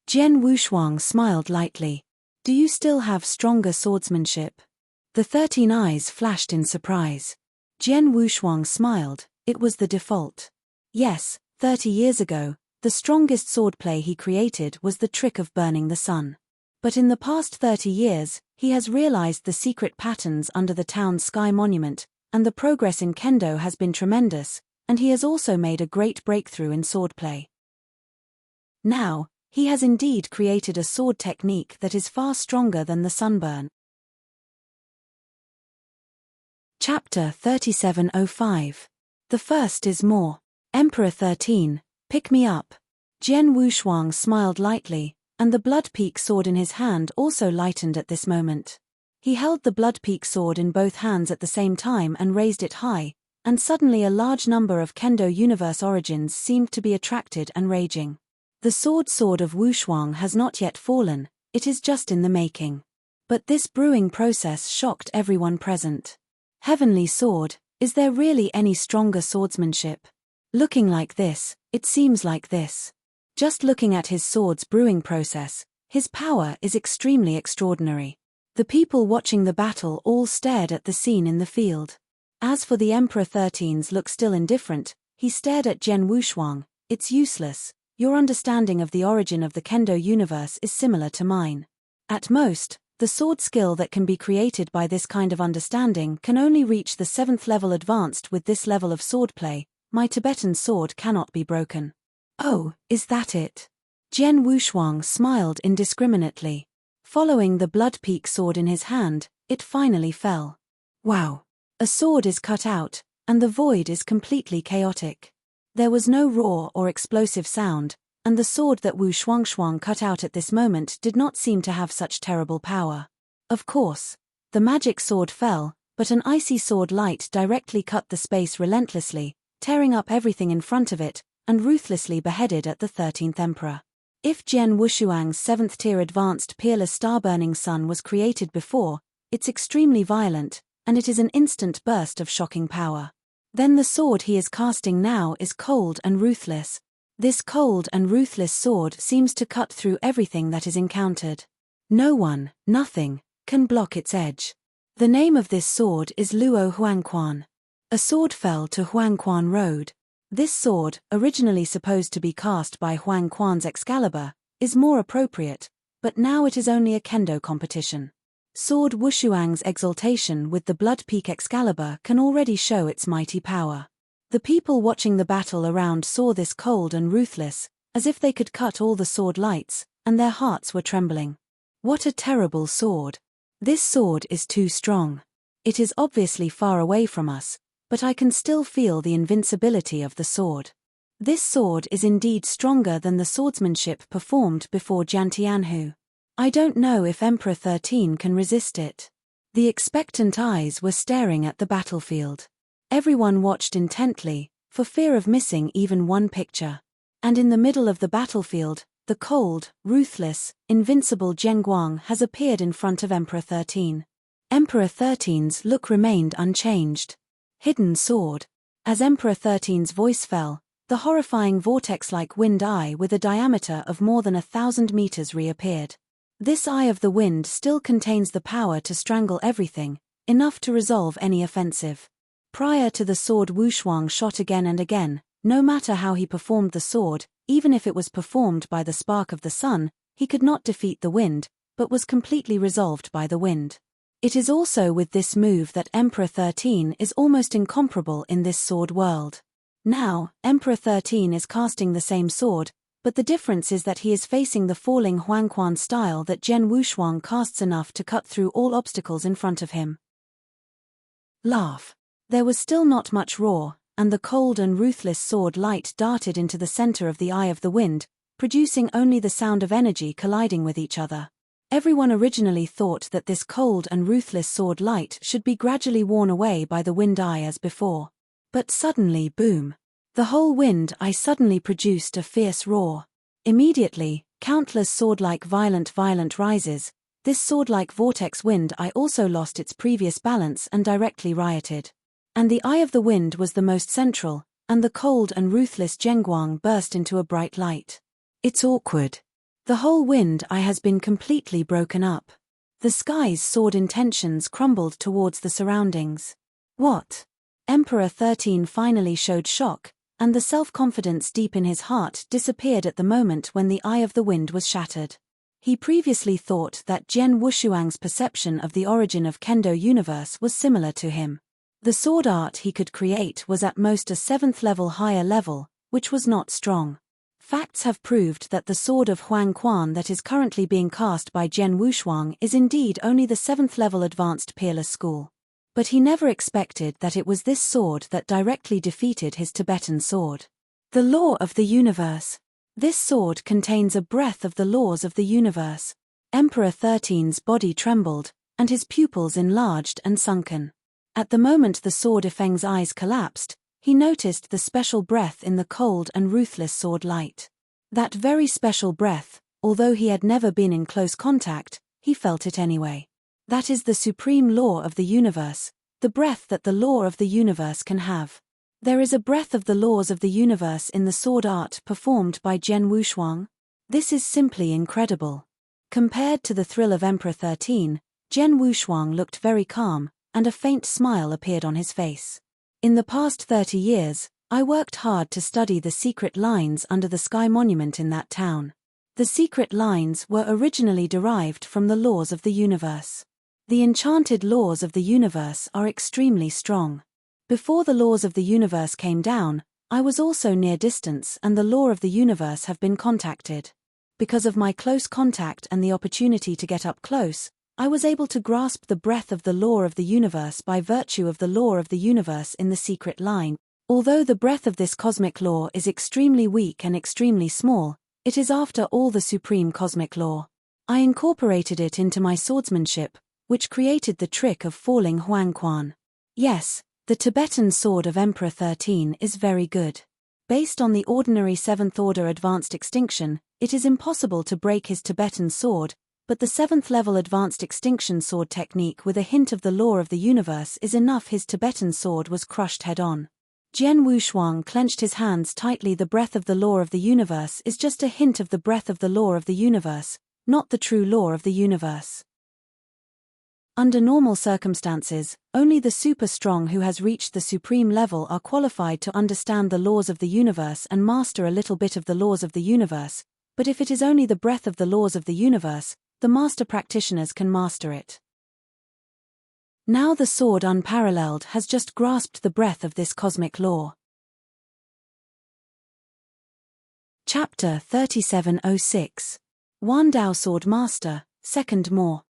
Jian Wushuang smiled lightly. Do you still have stronger swordsmanship? The 13 eyes flashed in surprise. Jian Wushuang smiled. It was the default. Yes, 30 years ago, the strongest swordplay he created was the trick of burning the sun. But in the past 30 years, he has realized the secret patterns under the town's sky monument, and the progress in Kendo has been tremendous, and he has also made a great breakthrough in swordplay. Now, he has indeed created a sword technique that is far stronger than the sunburn. Chapter 3705. The first is more. Emperor 13, pick me up. Jian Wushuang smiled lightly, and the blood-peak sword in his hand also lightened at this moment. He held the blood-peak sword in both hands at the same time and raised it high, and suddenly a large number of Kendo universe origins seemed to be attracted and raging. The sword of Wushuang has not yet fallen, it is just in the making. But this brewing process shocked everyone present. Heavenly sword, is there really any stronger swordsmanship? Looking like this, it seems like this. Just looking at his sword's brewing process, his power is extremely extraordinary. The people watching the battle all stared at the scene in the field. As for the Emperor 13's look still indifferent, he stared at Zhen Wushuang. It's useless, your understanding of the origin of the Kendo universe is similar to mine. At most, the sword skill that can be created by this kind of understanding can only reach the 7th level advanced with this level of swordplay. My Tibetan sword cannot be broken. Oh, is that it? Zhen Wushuang smiled indiscriminately. Following the blood peak sword in his hand, it finally fell. Wow. A sword is cut out, and the void is completely chaotic. There was no roar or explosive sound, and the sword that Wu Shuangshuang cut out at this moment did not seem to have such terrible power. Of course, the magic sword fell, but an icy sword light directly cut the space relentlessly, tearing up everything in front of it, and ruthlessly beheaded at the 13th Emperor. If Zhen Wushuang's 7th-tier advanced peerless star-burning sun was created before, it's extremely violent, and it is an instant burst of shocking power. Then the sword he is casting now is cold and ruthless. This cold and ruthless sword seems to cut through everything that is encountered. No one, nothing, can block its edge. The name of this sword is Luo Huangquan. A sword fell to Huangquan Road. This sword, originally supposed to be cast by Huangquan's Excalibur, is more appropriate, but now it is only a kendo competition. Sword Wushuang's exaltation with the Blood Peak Excalibur can already show its mighty power. The people watching the battle around saw this cold and ruthless, as if they could cut all the sword lights, and their hearts were trembling. What a terrible sword! This sword is too strong. It is obviously far away from us, but I can still feel the invincibility of the sword. This sword is indeed stronger than the swordsmanship performed before Jiantianhu. I don't know if Emperor 13 can resist it. The expectant eyes were staring at the battlefield. Everyone watched intently, for fear of missing even one picture. And in the middle of the battlefield, the cold, ruthless, invincible Zheng Guang has appeared in front of Emperor 13. Emperor 13's look remained unchanged. Hidden sword. As Emperor 13's voice fell, the horrifying vortex-like wind eye with a diameter of more than 1,000 meters reappeared. This eye of the wind still contains the power to strangle everything, enough to resolve any offensive. Prior to the sword Wushuang shot again and again, no matter how he performed the sword, even if it was performed by the spark of the sun, he could not defeat the wind, but was completely resolved by the wind. It is also with this move that Emperor 13 is almost incomparable in this sword world. Now, Emperor 13 is casting the same sword, but the difference is that he is facing the falling Huangquan style that Zhen Wushuang casts enough to cut through all obstacles in front of him. Laugh. There was still not much roar, and the cold and ruthless sword light darted into the center of the eye of the wind, producing only the sound of energy colliding with each other. Everyone originally thought that this cold and ruthless sword light should be gradually worn away by the wind eye as before. But suddenly, boom! The whole wind eye suddenly produced a fierce roar. Immediately, countless sword-like violent rises. This sword-like vortex wind eye also lost its previous balance and directly rioted. And the eye of the wind was the most central, and the cold and ruthless Zhengguang burst into a bright light. It's awkward. The whole wind eye has been completely broken up. The sky's sword intentions crumbled towards the surroundings. What? Emperor 13 finally showed shock, and the self-confidence deep in his heart disappeared at the moment when the eye of the wind was shattered. He previously thought that Zhen Wushuang's perception of the origin of Kendo universe was similar to him. The sword art he could create was at most a 7th level higher level, which was not strong. Facts have proved that the sword of Huangquan that is currently being cast by Zhen Wushuang is indeed only the 7th level advanced peerless school. But he never expected that it was this sword that directly defeated his Tibetan sword. The law of the universe. This sword contains a breath of the laws of the universe. Emperor 13's body trembled, and his pupils enlarged and sunken. At the moment the sword Ifeng's eyes collapsed, he noticed the special breath in the cold and ruthless sword light. That very special breath, although he had never been in close contact, he felt it anyway. That is the supreme law of the universe, the breath that the law of the universe can have. There is a breath of the laws of the universe in the sword art performed by Jian Wushuang. This is simply incredible. Compared to the thrill of Emperor 13, Jian Wushuang looked very calm, and a faint smile appeared on his face. In the past 30 years, I worked hard to study the secret lines under the Sky Monument in that town. The secret lines were originally derived from the laws of the universe. The enchanted laws of the universe are extremely strong. Before the laws of the universe came down, I was also near distance and the law of the universe have been contacted. Because of my close contact and the opportunity to get up close, I was able to grasp the breath of the law of the universe by virtue of the law of the universe in the secret line. Although the breath of this cosmic law is extremely weak and extremely small, it is after all the supreme cosmic law. I incorporated it into my swordsmanship, which created the trick of falling Huangquan. Yes, the Tibetan sword of Emperor 13 is very good. Based on the ordinary 7th order advanced extinction, it is impossible to break his Tibetan sword, but the 7th level advanced extinction sword technique with a hint of the law of the universe is enough. His Tibetan sword was crushed head-on. Jian Wushuang clenched his hands tightly. The breath of the law of the universe is just a hint of the breath of the law of the universe, not the true law of the universe. Under normal circumstances, only the super strong who has reached the supreme level are qualified to understand the laws of the universe and master a little bit of the laws of the universe, but if it is only the breath of the laws of the universe, the master practitioners can master it. Now the sword unparalleled has just grasped the breath of this cosmic law. Chapter 3706. Wandao Sword Master, Second More.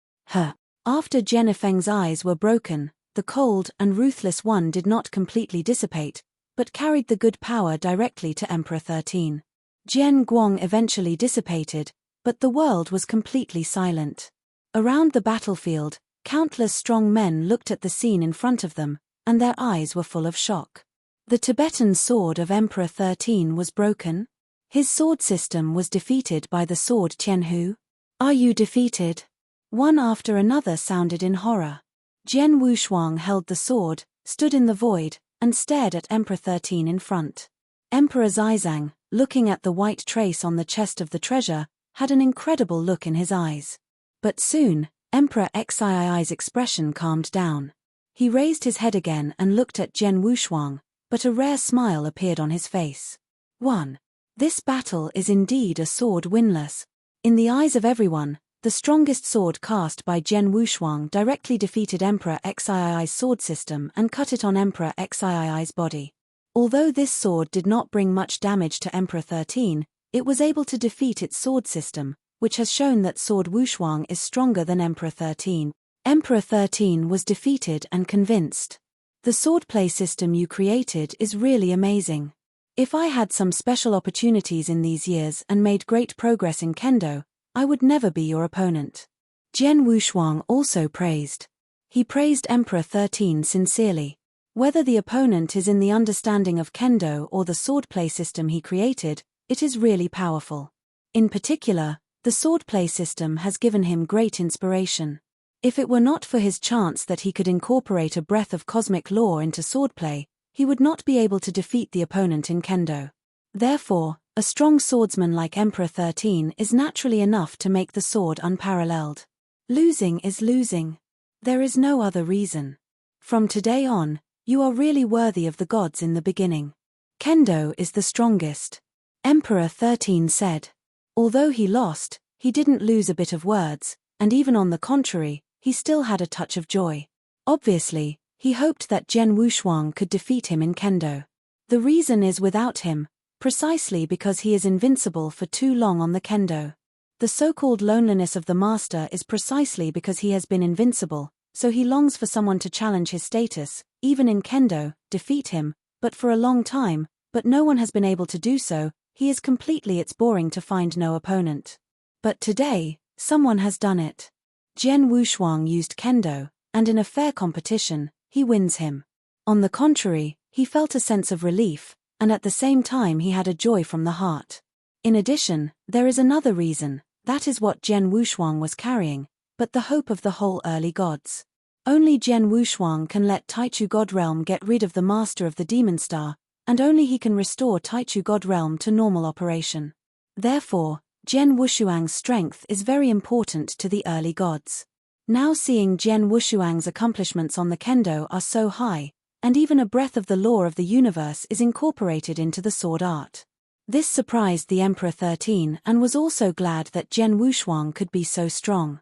After Jian Ifeng's eyes were broken, the cold and ruthless one did not completely dissipate, but carried the good power directly to Emperor 13. Jian Guang eventually dissipated, but the world was completely silent. Around the battlefield, countless strong men looked at the scene in front of them, and their eyes were full of shock. The Tibetan sword of Emperor 13 was broken. His sword system was defeated by the sword Tianhu. Are you defeated? One after another sounded in horror. Jian Wushuang held the sword, stood in the void, and stared at Emperor 13 in front. Emperor Zizang, looking at the white trace on the chest of the treasure, had an incredible look in his eyes. But soon, Emperor Xii's expression calmed down. He raised his head again and looked at Jian Wushuang, but a rare smile appeared on his face. 1. This battle is indeed a sword winless. In the eyes of everyone, the strongest sword cast by Jian Wushuang directly defeated Emperor Xii's sword system and cut it on Emperor Xii's body. Although this sword did not bring much damage to Emperor 13, it was able to defeat its sword system, which has shown that sword Wushuang is stronger than Emperor 13. Emperor 13 was defeated and convinced. The swordplay system you created is really amazing. If I had some special opportunities in these years and made great progress in Kendo, I would never be your opponent. Jian Wushuang also praised. He praised Emperor 13 sincerely. Whether the opponent is in the understanding of Kendo or the swordplay system he created, it is really powerful. In particular, the swordplay system has given him great inspiration. If it were not for his chance that he could incorporate a breath of cosmic law into swordplay, he would not be able to defeat the opponent in Kendo. Therefore, a strong swordsman like Emperor 13 is naturally enough to make the sword unparalleled. Losing is losing. There is no other reason. From today on, you are really worthy of the gods in the beginning. Kendo is the strongest. Emperor 13 said. Although he lost, he didn't lose a bit of words, and even on the contrary, he still had a touch of joy. Obviously, he hoped that Jian Wushuang could defeat him in Kendo. The reason is without him, precisely because he is invincible for too long on the Kendo. The so-called loneliness of the master is precisely because he has been invincible, so he longs for someone to challenge his status, even in Kendo, defeat him, but for a long time, but no one has been able to do so. He is completely it's boring to find no opponent. But today, someone has done it. Jian Wushuang used Kendo, and in a fair competition, he wins him. On the contrary, he felt a sense of relief, and at the same time he had a joy from the heart. In addition, there is another reason, that is what Jian Wushuang was carrying, but the hope of the whole early gods. Only Jian Wushuang can let Taichu God Realm get rid of the master of the demon star, and only he can restore Taichu God Realm to normal operation. Therefore, Jian Wushuang's strength is very important to the early gods. Now seeing Jian Wushuang's accomplishments on the kendo are so high, and even a breath of the law of the universe is incorporated into the sword art. This surprised the Emperor 13 and was also glad that Jian Wushuang could be so strong.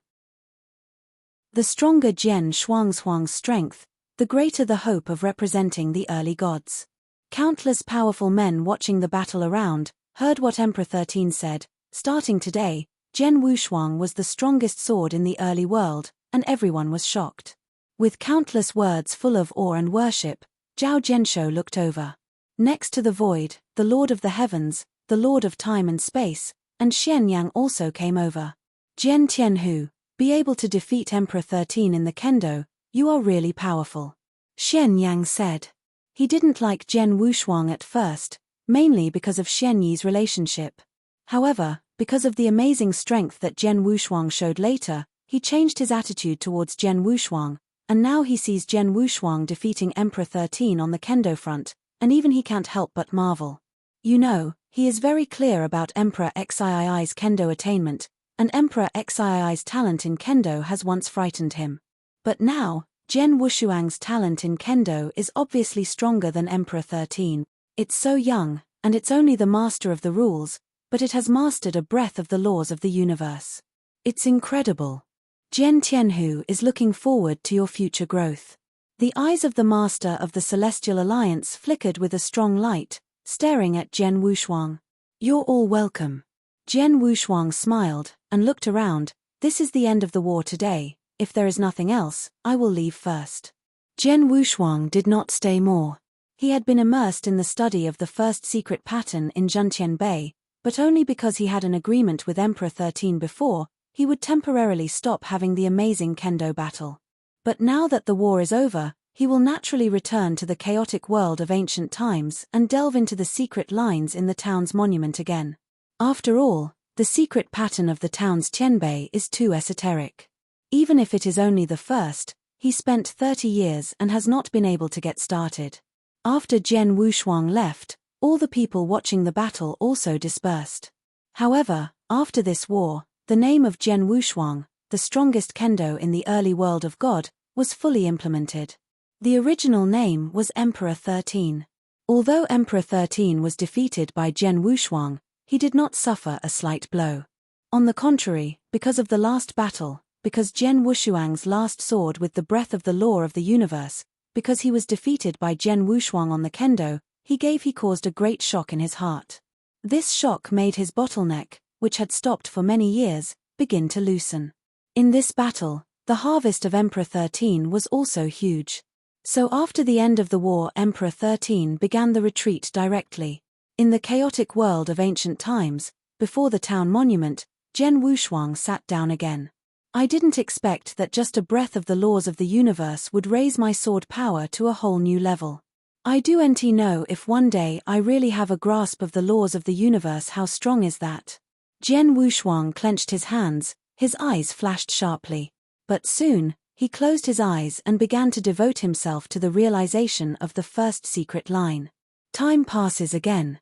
The stronger Jian Shuang's strength, the greater the hope of representing the early gods. Countless powerful men watching the battle around heard what Emperor 13 said. Starting today, Jian Wushuang was the strongest sword in the early world, and everyone was shocked. With countless words full of awe and worship, Zhao Jianshou looked over. Next to the void, the Lord of the Heavens, the Lord of Time and Space, and Xian Yang also came over. Jian Tianhu, be able to defeat Emperor 13 in the kendo, you are really powerful. Xian Yang said. He didn't like Jian Wushuang at first, mainly because of Xian Yi's relationship. However, because of the amazing strength that Jian Wushuang showed later, he changed his attitude towards Jian Wushuang, and now he sees Jian Wushuang defeating Emperor 13 on the kendo front, and even he can't help but marvel. You know, he is very clear about Emperor Xii's kendo attainment, and Emperor Xii's talent in kendo has once frightened him. But now, Jian Wushuang's talent in kendo is obviously stronger than Emperor 13. It's so young, and it's only the master of the rules, but it has mastered a breath of the laws of the universe. It's incredible. Jian Tianhu is looking forward to your future growth. The eyes of the master of the Celestial Alliance flickered with a strong light, staring at Jian Wushuang. You're all welcome. Jian Wushuang smiled, and looked around. This is the end of the war today. If there is nothing else, I will leave first. Jian Wushuang did not stay more. He had been immersed in the study of the first secret pattern in Zhentian Bay, but only because he had an agreement with Emperor 13 before, he would temporarily stop having the amazing kendo battle. But now that the war is over, he will naturally return to the chaotic world of ancient times and delve into the secret lines in the town's monument again. After all, the secret pattern of the town's Tianbei is too esoteric. Even if it is only the first, he spent 30 years and has not been able to get started. After Jian Wushuang left, all the people watching the battle also dispersed. However, after this war, the name of Jian Wushuang, the strongest kendo in the early world of God, was fully implemented. The original name was Emperor 13. Although Emperor 13 was defeated by Jian Wushuang, he did not suffer a slight blow. On the contrary, because of the last battle, because Jian Wushuang's last sword with the breath of the law of the universe, because he was defeated by Jian Wushuang on the kendo, he caused a great shock in his heart. This shock made his bottleneck, which had stopped for many years, begin to loosen. In this battle, the harvest of Emperor 13 was also huge. So after the end of the war, Emperor 13 began the retreat directly. In the chaotic world of ancient times, before the town monument, Jian Wushuang sat down again. I didn't expect that just a breath of the laws of the universe would raise my sword power to a whole new level. I do not know if one day I really have a grasp of the laws of the universe. How strong is that? Jian Wushuang clenched his hands, his eyes flashed sharply. But soon, he closed his eyes and began to devote himself to the realization of the first secret line. Time passes again.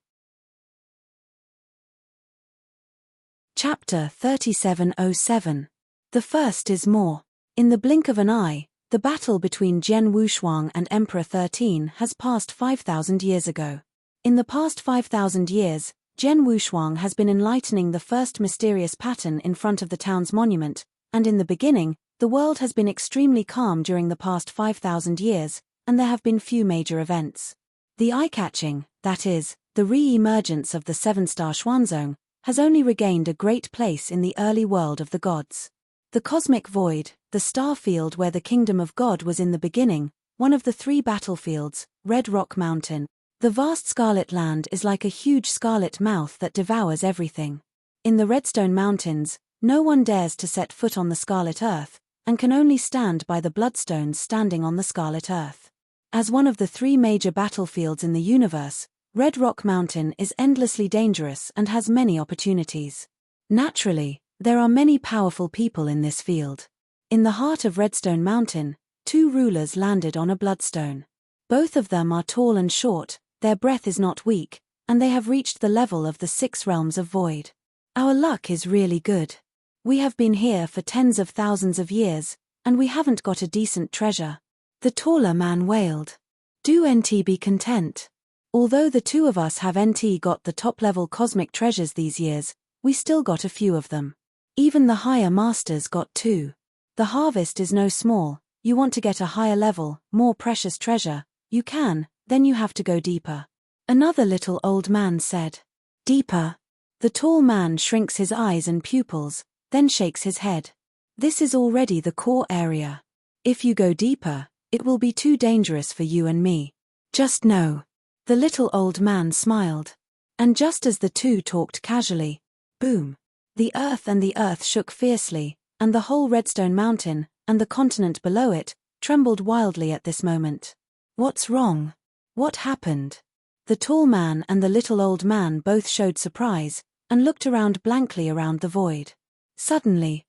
Chapter 3707. The first is more. In the blink of an eye, the battle between Jian Wushuang and Emperor 13 has passed 5,000 years ago. In the past 5,000 years, Jian Wushuang has been enlightening the first mysterious pattern in front of the town's monument, and in the beginning, the world has been extremely calm during the past 5,000 years, and there have been few major events. The eye-catching, that is, the re-emergence of the seven-star Xuanzong, has only regained a great place in the early world of the gods. The cosmic void, the star field where the kingdom of God was in the beginning, one of the three battlefields, Red Rock Mountain. The vast Scarlet Land is like a huge scarlet mouth that devours everything. In the Redstone Mountains, no one dares to set foot on the Scarlet Earth, and can only stand by the bloodstones standing on the scarlet earth. As one of the 3 major battlefields in the universe, Red Rock Mountain is endlessly dangerous and has many opportunities. Naturally, there are many powerful people in this field. In the heart of Redstone Mountain, 2 rulers landed on a bloodstone. Both of them are tall and short, their breath is not weak, and they have reached the level of the 6 realms of void. Our luck is really good. We have been here for tens of thousands of years, and we haven't got a decent treasure. The taller man wailed. Do NT be content? Although the 2 of us have NT got the top-level cosmic treasures these years, we still got a few of them. Even the higher masters got 2. The harvest is no small. You want to get a higher level, more precious treasure, you can, then you have to go deeper. Another little old man said. Deeper? The tall man shrinks his eyes and pupils, then shakes his head. This is already the core area. If you go deeper, it will be too dangerous for you and me. Just know. The little old man smiled. And just as the 2 talked casually, boom. The earth shook fiercely, and the whole Redstone Mountain, and the continent below it, trembled wildly at this moment. What's wrong? What happened? The tall man and the little old man both showed surprise, and looked around blankly around the void. Suddenly,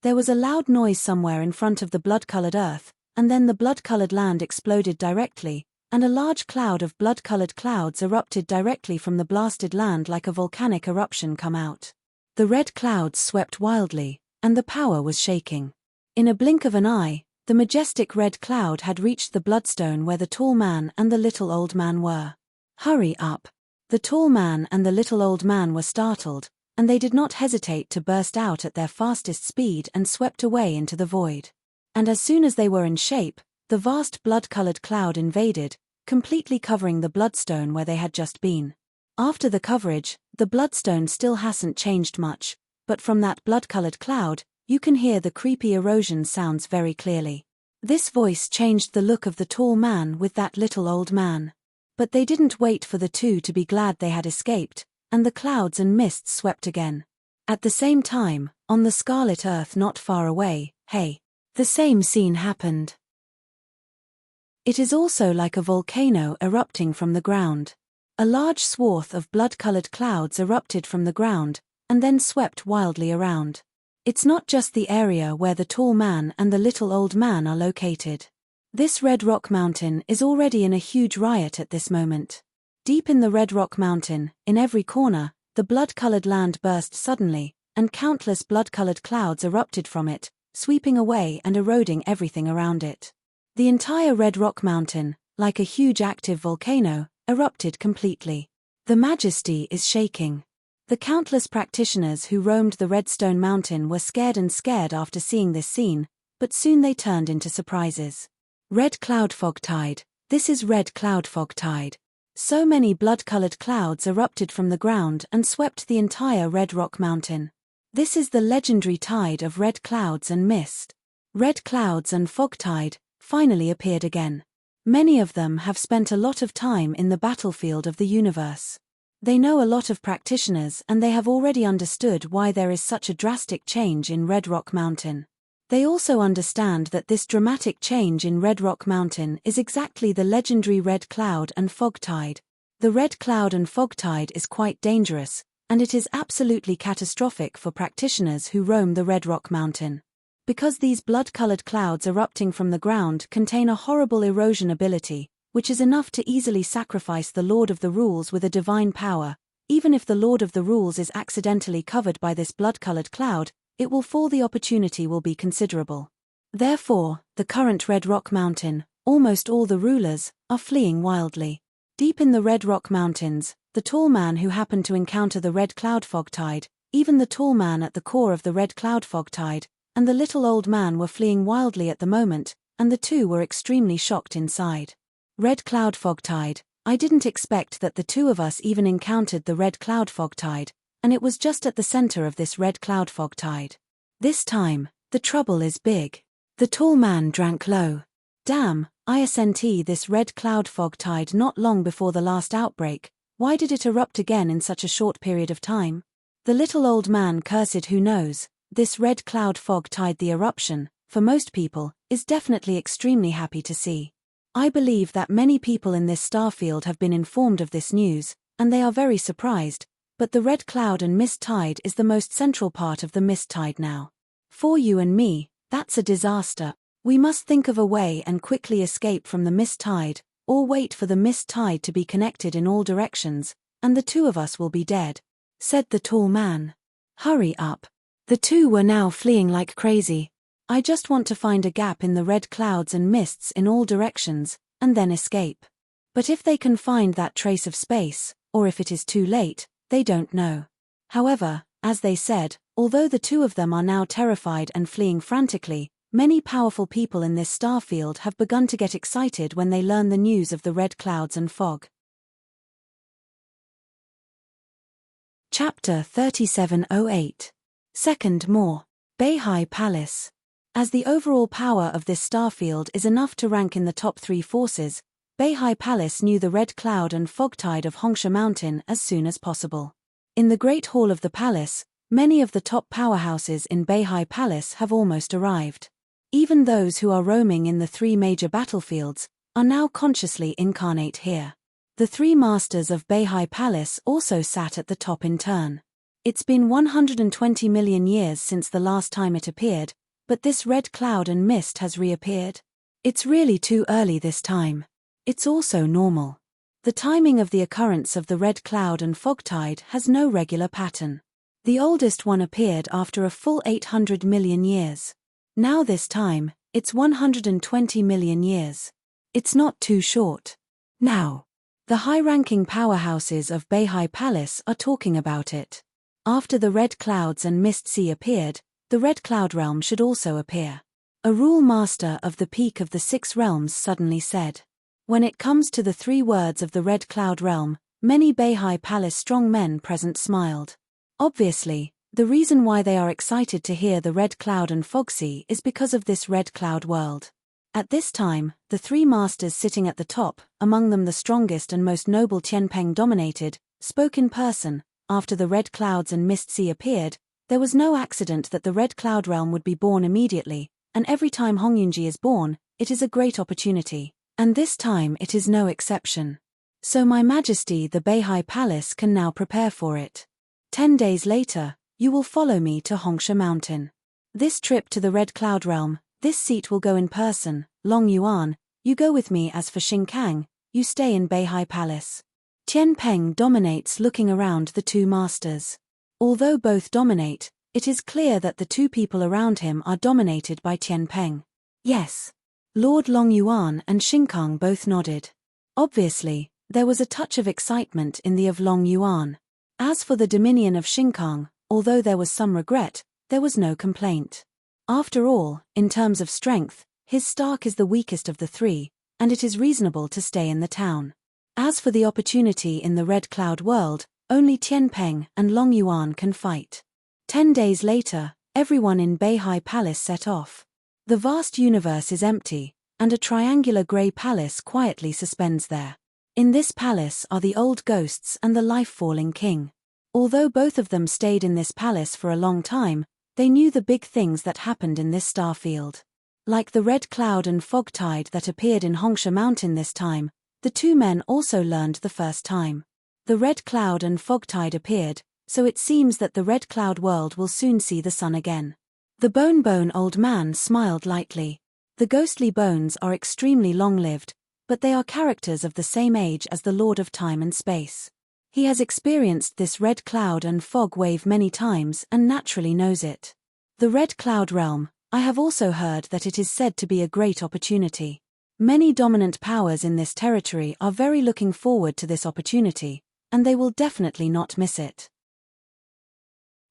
there was a loud noise somewhere in front of the blood-colored earth, and then the blood-colored land exploded directly, and a large cloud of blood-colored clouds erupted directly from the blasted land like a volcanic eruption come out. The red clouds swept wildly, and the power was shaking. In a blink of an eye, the majestic red cloud had reached the bloodstone where the tall man and the little old man were. Hurry up! The tall man and the little old man were startled, and they did not hesitate to burst out at their fastest speed and swept away into the void. And as soon as they were in shape, the vast blood-colored cloud invaded, completely covering the bloodstone where they had just been. After the coverage, the bloodstone still hasn't changed much, but from that blood-colored cloud, you can hear the creepy erosion sounds very clearly. This voice changed the look of the tall man with that little old man. But they didn't wait for the 2 to be glad they had escaped, and the clouds and mists swept again. At the same time, on the scarlet earth not far away, the same scene happened. It is also like a volcano erupting from the ground. A large swath of blood-colored clouds erupted from the ground, and then swept wildly around. It's not just the area where the tall man and the little old man are located. This Red Rock Mountain is already in a huge riot at this moment. Deep in the Red Rock Mountain, in every corner, the blood-colored land burst suddenly, and countless blood-colored clouds erupted from it, sweeping away and eroding everything around it. The entire Red Rock Mountain, like a huge active volcano, erupted completely. The majesty is shaking. The countless practitioners who roamed the Redstone Mountain were scared after seeing this scene, but soon they turned into surprises. Red Cloud Fog Tide. This is Red Cloud Fog Tide. So many blood-colored clouds erupted from the ground and swept the entire Red Rock Mountain. This is the legendary tide of red clouds and mist. Red clouds and fog tide finally appeared again. Many of them have spent a lot of time in the battlefield of the universe. They know a lot of practitioners and they have already understood why there is such a drastic change in Red Rock Mountain. They also understand that this dramatic change in Red Rock Mountain is exactly the legendary Red Cloud and Fog Tide. The Red Cloud and Fog Tide is quite dangerous, and it is absolutely catastrophic for practitioners who roam the Red Rock Mountain. Because these blood-colored clouds erupting from the ground contain a horrible erosion ability, which is enough to easily sacrifice the Lord of the Rules with a divine power. Even if the Lord of the Rules is accidentally covered by this blood-colored cloud, it will fall. The opportunity will be considerable. Therefore, the current Red Rock Mountain, almost all the rulers, are fleeing wildly. Deep in the Red Rock Mountains, the tall man who happened to encounter the Red Cloud Fog Tide, even the tall man at the core of the Red Cloud Fog Tide, and the little old man were fleeing wildly at the moment, and the two were extremely shocked inside. Red Cloud Fog Tide. I didn't expect that the two of us even encountered the Red Cloud Fog Tide, and it was just at the center of this Red Cloud Fog Tide. This time, the trouble is big. The tall man drank low. Damn, isn't this Red Cloud Fog Tide not long before the last outbreak? Why did it erupt again in such a short period of time? The little old man cursed. Who knows, this Red Cloud Fog Tide, the eruption, for most people, is definitely extremely happy to see. I believe that many people in this star field have been informed of this news, and they are very surprised, but the red cloud and mist tide is the most central part of the mist tide now. For you and me, that's a disaster. We must think of a way and quickly escape from the mist tide, or wait for the mist tide to be connected in all directions, and the two of us will be dead," said the tall man. "Hurry up." The two were now fleeing like crazy. "I just want to find a gap in the red clouds and mists in all directions, and then escape." But if they can find that trace of space, or if it is too late, they don't know. However, as they said, although the two of them are now terrified and fleeing frantically, many powerful people in this star field have begun to get excited when they learn the news of the red clouds and fog. Chapter 3708. Second more. Beihai Palace. As the overall power of this star field is enough to rank in the top 3 forces, Beihai Palace knew the red cloud and fog tide of Hongsha Mountain as soon as possible. In the Great Hall of the palace, many of the top powerhouses in Beihai Palace have almost arrived. Even those who are roaming in the 3 major battlefields are now consciously incarnate here. The 3 masters of Beihai Palace also sat at the top in turn. It's been 120 million years since the last time it appeared, but this red cloud and mist has reappeared. It's really too early this time. It's also normal. The timing of the occurrence of the red cloud and fog tide has no regular pattern. The oldest one appeared after a full 800 million years. Now this time, it's 120 million years. It's not too short. Now, the high-ranking powerhouses of Beihai Palace are talking about it. After the red clouds and mist sea appeared, the red cloud realm should also appear. A rule master of the peak of the 6 realms suddenly said. When it comes to the 3 words of the red cloud realm, many Beihai Palace strong men present smiled. Obviously, the reason why they are excited to hear the red cloud and fog sea is because of this red cloud world. At this time, the 3 masters sitting at the top, among them the strongest and most noble Tianpeng dominated, spoke in person. After the red clouds and mist sea appeared, there was no accident that the red cloud realm would be born immediately, and every time Hongyunji is born, it is a great opportunity, and this time it is no exception. So My Majesty the Beihai Palace can now prepare for it. 10 days later, you will follow me to Hongsha Mountain. This trip to the red cloud realm, this seat will go in person. Long Yuan, you go with me. As for Xinkang, you stay in Beihai Palace. Tianpeng dominates, looking around the 2 masters. Although both dominate, it is clear that the 2 people around him are dominated by Tianpeng. Yes. Lord Long Yuan and Xinkang both nodded. Obviously, there was a touch of excitement in the of Long Yuan. As for the dominion of Xinkang, although there was some regret, there was no complaint. After all, in terms of strength, his Stark is the weakest of the 3, and it is reasonable to stay in the town. As for the opportunity in the red cloud world, only Tianpeng and Long Yuan can fight. 10 days later, everyone in Beihai Palace set off. The vast universe is empty, and a triangular grey palace quietly suspends there. In this palace are the old ghosts and the life-falling king. Although both of them stayed in this palace for a long time, they knew the big things that happened in this star field. Like the red cloud and fog tide that appeared in Hongsha Mountain this time, the 2 men also learned the first time. The red cloud and fog tide appeared, so it seems that the red cloud world will soon see the sun again. The bone old man smiled lightly. The ghostly bones are extremely long-lived, but they are characters of the same age as the Lord of Time and Space. He has experienced this red cloud and fog wave many times and naturally knows it. The red cloud realm, I have also heard that it is said to be a great opportunity. Many dominant powers in this territory are very looking forward to this opportunity, and they will definitely not miss it.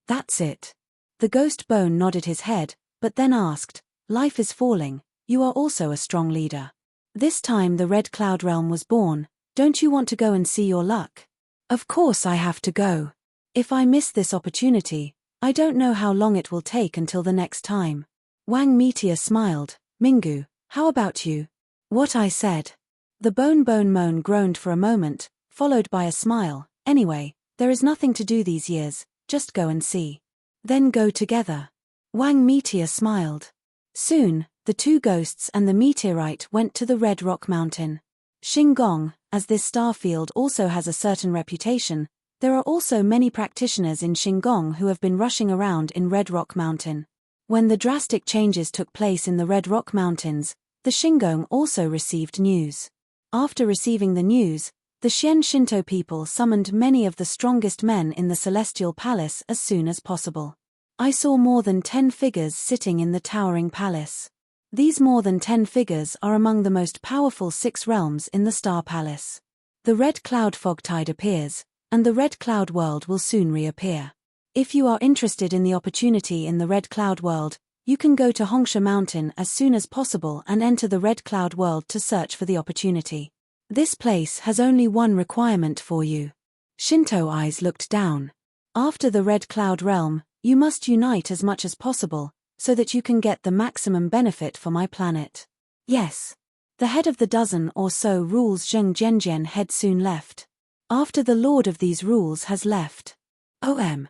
That's it. The ghost bone nodded his head, but then asked, Life is falling, you are also a strong leader. This time the red cloud realm was born, don't you want to go and see your luck? Of course I have to go. If I miss this opportunity, I don't know how long it will take until the next time. Wang Meteor smiled. Mingu, how about you? What I said. The bone moan groaned for a moment, followed by a smile. Anyway, there is nothing to do these years, just go and see. Then go together. Wang Meteor smiled. Soon, the two ghosts and the meteorite went to the Red Rock Mountain. Shingon, as this star field also has a certain reputation, there are also many practitioners in Shingon who have been rushing around in Red Rock Mountain. When the drastic changes took place in the Red Rock Mountains, the Shingon also received news. After receiving the news, the Xian Shinto people summoned many of the strongest men in the Celestial Palace as soon as possible. I saw more than 10 figures sitting in the towering palace. These more than 10 figures are among the most powerful 6 realms in the Star Palace. The red cloud fog tide appears, and the red cloud world will soon reappear. If you are interested in the opportunity in the red cloud world, you can go to Hongsha Mountain as soon as possible and enter the red cloud world to search for the opportunity. This place has only one requirement for you. Shinto eyes looked down. After the red cloud realm, you must unite as much as possible, so that you can get the maximum benefit for my planet. Yes. The head of the dozen or so rules Zheng Zhenjian head soon left. After the lord of these rules has left. Hum.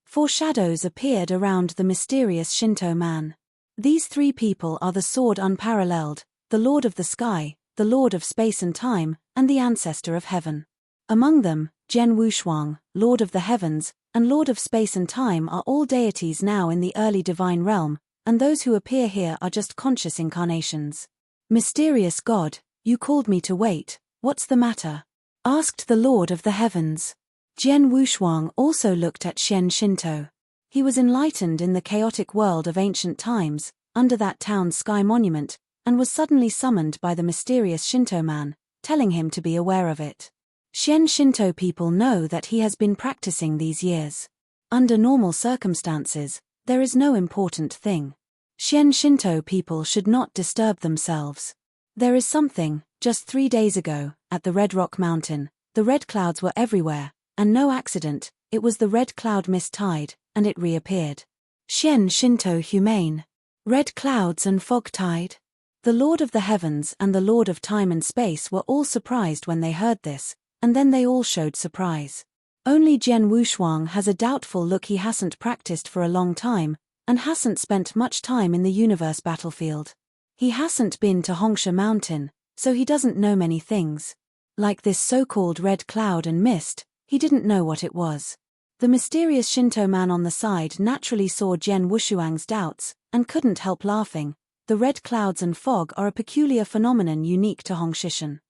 4 shadows appeared around the mysterious Shinto man. These 3 people are the Sword Unparalleled, the Lord of the Sky, the Lord of Space and Time, and the Ancestor of Heaven. Among them, Zhen Wushuang, Lord of the Heavens, and Lord of Space and Time are all deities now in the early divine realm, and those who appear here are just conscious incarnations. Mysterious God, you called me to wait, what's the matter? Asked the Lord of the Heavens. Zhen Wushuang also looked at Xian Shinto. He was enlightened in the chaotic world of ancient times, under that town's sky monument, and was suddenly summoned by the mysterious Shinto man, telling him to be aware of it. Xian Shinto people know that he has been practicing these years. Under normal circumstances, there is no important thing. Xian Shinto people should not disturb themselves. There is something. Just 3 days ago, at the Red Rock Mountain, the red clouds were everywhere, and no accident, it was the red cloud mist tide, and it reappeared. Xian Shinto humane. Red clouds and fog tide. The Lord of the Heavens and the Lord of Time and Space were all surprised when they heard this, and then they all showed surprise. Only Zhen Wushuang has a doubtful look. He hasn't practiced for a long time, and hasn't spent much time in the universe battlefield. He hasn't been to Hongsha Mountain, so he doesn't know many things. Like this so-called red cloud and mist, he didn't know what it was. The mysterious Shinto man on the side naturally saw Zhen Wushuang's doubts, and couldn't help laughing. The red clouds and fog are a peculiar phenomenon unique to Hongshishan.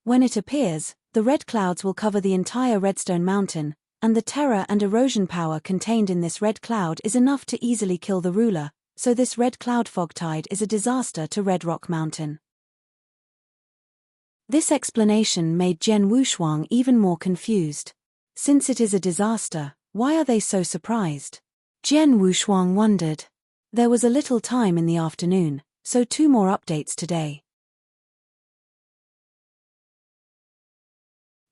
When it appears, the red clouds will cover the entire Redstone Mountain, and the terror and erosion power contained in this red cloud is enough to easily kill the ruler, so this red cloud fog tide is a disaster to Red Rock Mountain. This explanation made Zhen Wushuang even more confused. Since it is a disaster, why are they so surprised? Zhen Wushuang wondered. There was a little time in the afternoon, so 2 more updates today.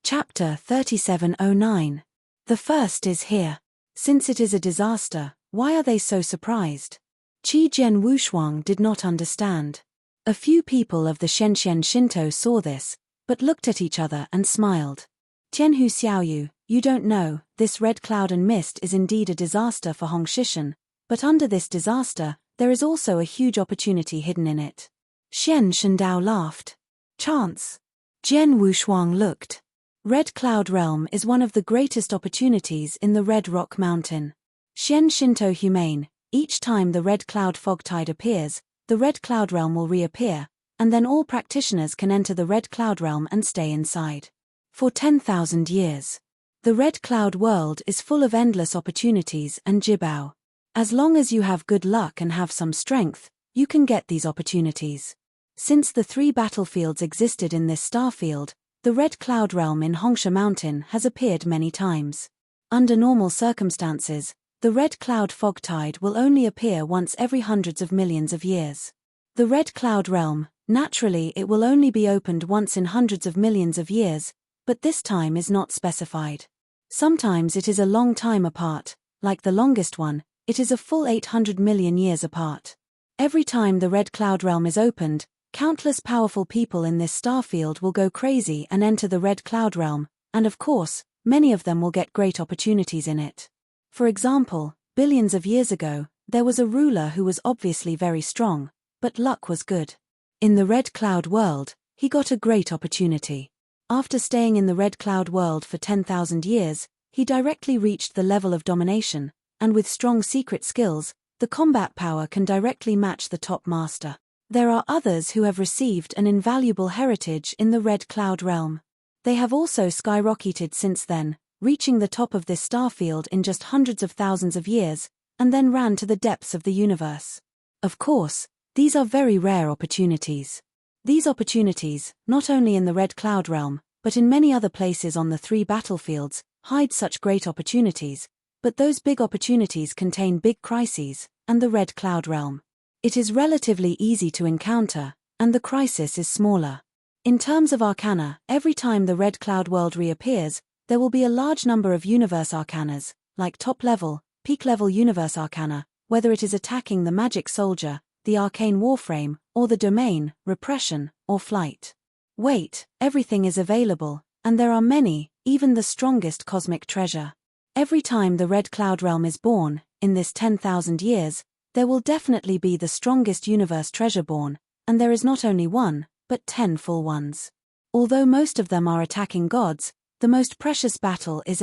Chapter 3709. The first is here. Since it is a disaster, why are they so surprised? Zhen Wushuang did not understand. A few people of the Shenzhen Shinto saw this, but looked at each other and smiled. Tianhu Xiaoyu, you don't know, this red cloud and mist is indeed a disaster for Hongshishan, but under this disaster, there is also a huge opportunity hidden in it. Xian Shendao laughed. Chance. Zhen Wushuang looked. Red Cloud Realm is one of the greatest opportunities in the Red Rock Mountain. Xian Shinto humane, each time the red cloud fog tide appears, the Red Cloud Realm will reappear, and then all practitioners can enter the Red Cloud Realm and stay inside. For 10,000 years. The Red Cloud world is full of endless opportunities and jibao. As long as you have good luck and have some strength, you can get these opportunities. Since the 3 battlefields existed in this starfield, the Red Cloud Realm in Hongsha Mountain has appeared many times. Under normal circumstances, the red cloud fog tide will only appear once every hundreds of millions of years. The Red Cloud Realm, naturally it will only be opened once in hundreds of millions of years, but this time is not specified. Sometimes it is a long time apart, like the longest one, it is a full 800 million years apart. Every time the Red Cloud Realm is opened, countless powerful people in this starfield will go crazy and enter the Red Cloud Realm, and of course, many of them will get great opportunities in it. For example, billions of years ago, there was a ruler who was obviously very strong, but luck was good. In the Red Cloud world, he got a great opportunity. After staying in the Red Cloud world for 10,000 years, he directly reached the level of domination, and with strong secret skills, the combat power can directly match the top master. There are others who have received an invaluable heritage in the Red Cloud realm. They have also skyrocketed since then, reaching the top of this star field in just hundreds of thousands of years, and then ran to the depths of the universe. Of course, these are very rare opportunities. These opportunities, not only in the Red Cloud realm, but in many other places on the 3 battlefields, hide such great opportunities, but those big opportunities contain big crises, and the Red Cloud realm. It is relatively easy to encounter, and the crisis is smaller. In terms of arcana, every time the Red Cloud world reappears, there will be a large number of universe arcanas, like top-level, peak-level universe arcana, whether it is attacking the magic soldier, the arcane warframe, or the domain, repression, or flight. Wait, everything is available, and there are many, even the strongest cosmic treasure. Every time the Red Cloud realm is born, in this 10,000 years, there will definitely be the strongest universe treasure born, and there is not only one, but 10 full ones. Although most of them are attacking gods, the most precious battle is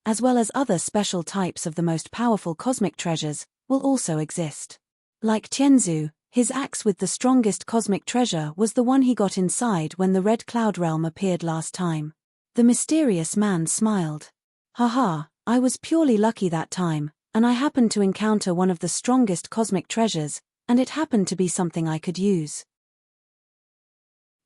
as well as other special types of the most powerful cosmic treasures, will also exist. Like Tianzu, his axe with the strongest cosmic treasure was the one he got inside when the Red Cloud realm appeared last time. The mysterious man smiled. Haha, I was purely lucky that time, and I happened to encounter one of the strongest cosmic treasures, and it happened to be something I could use.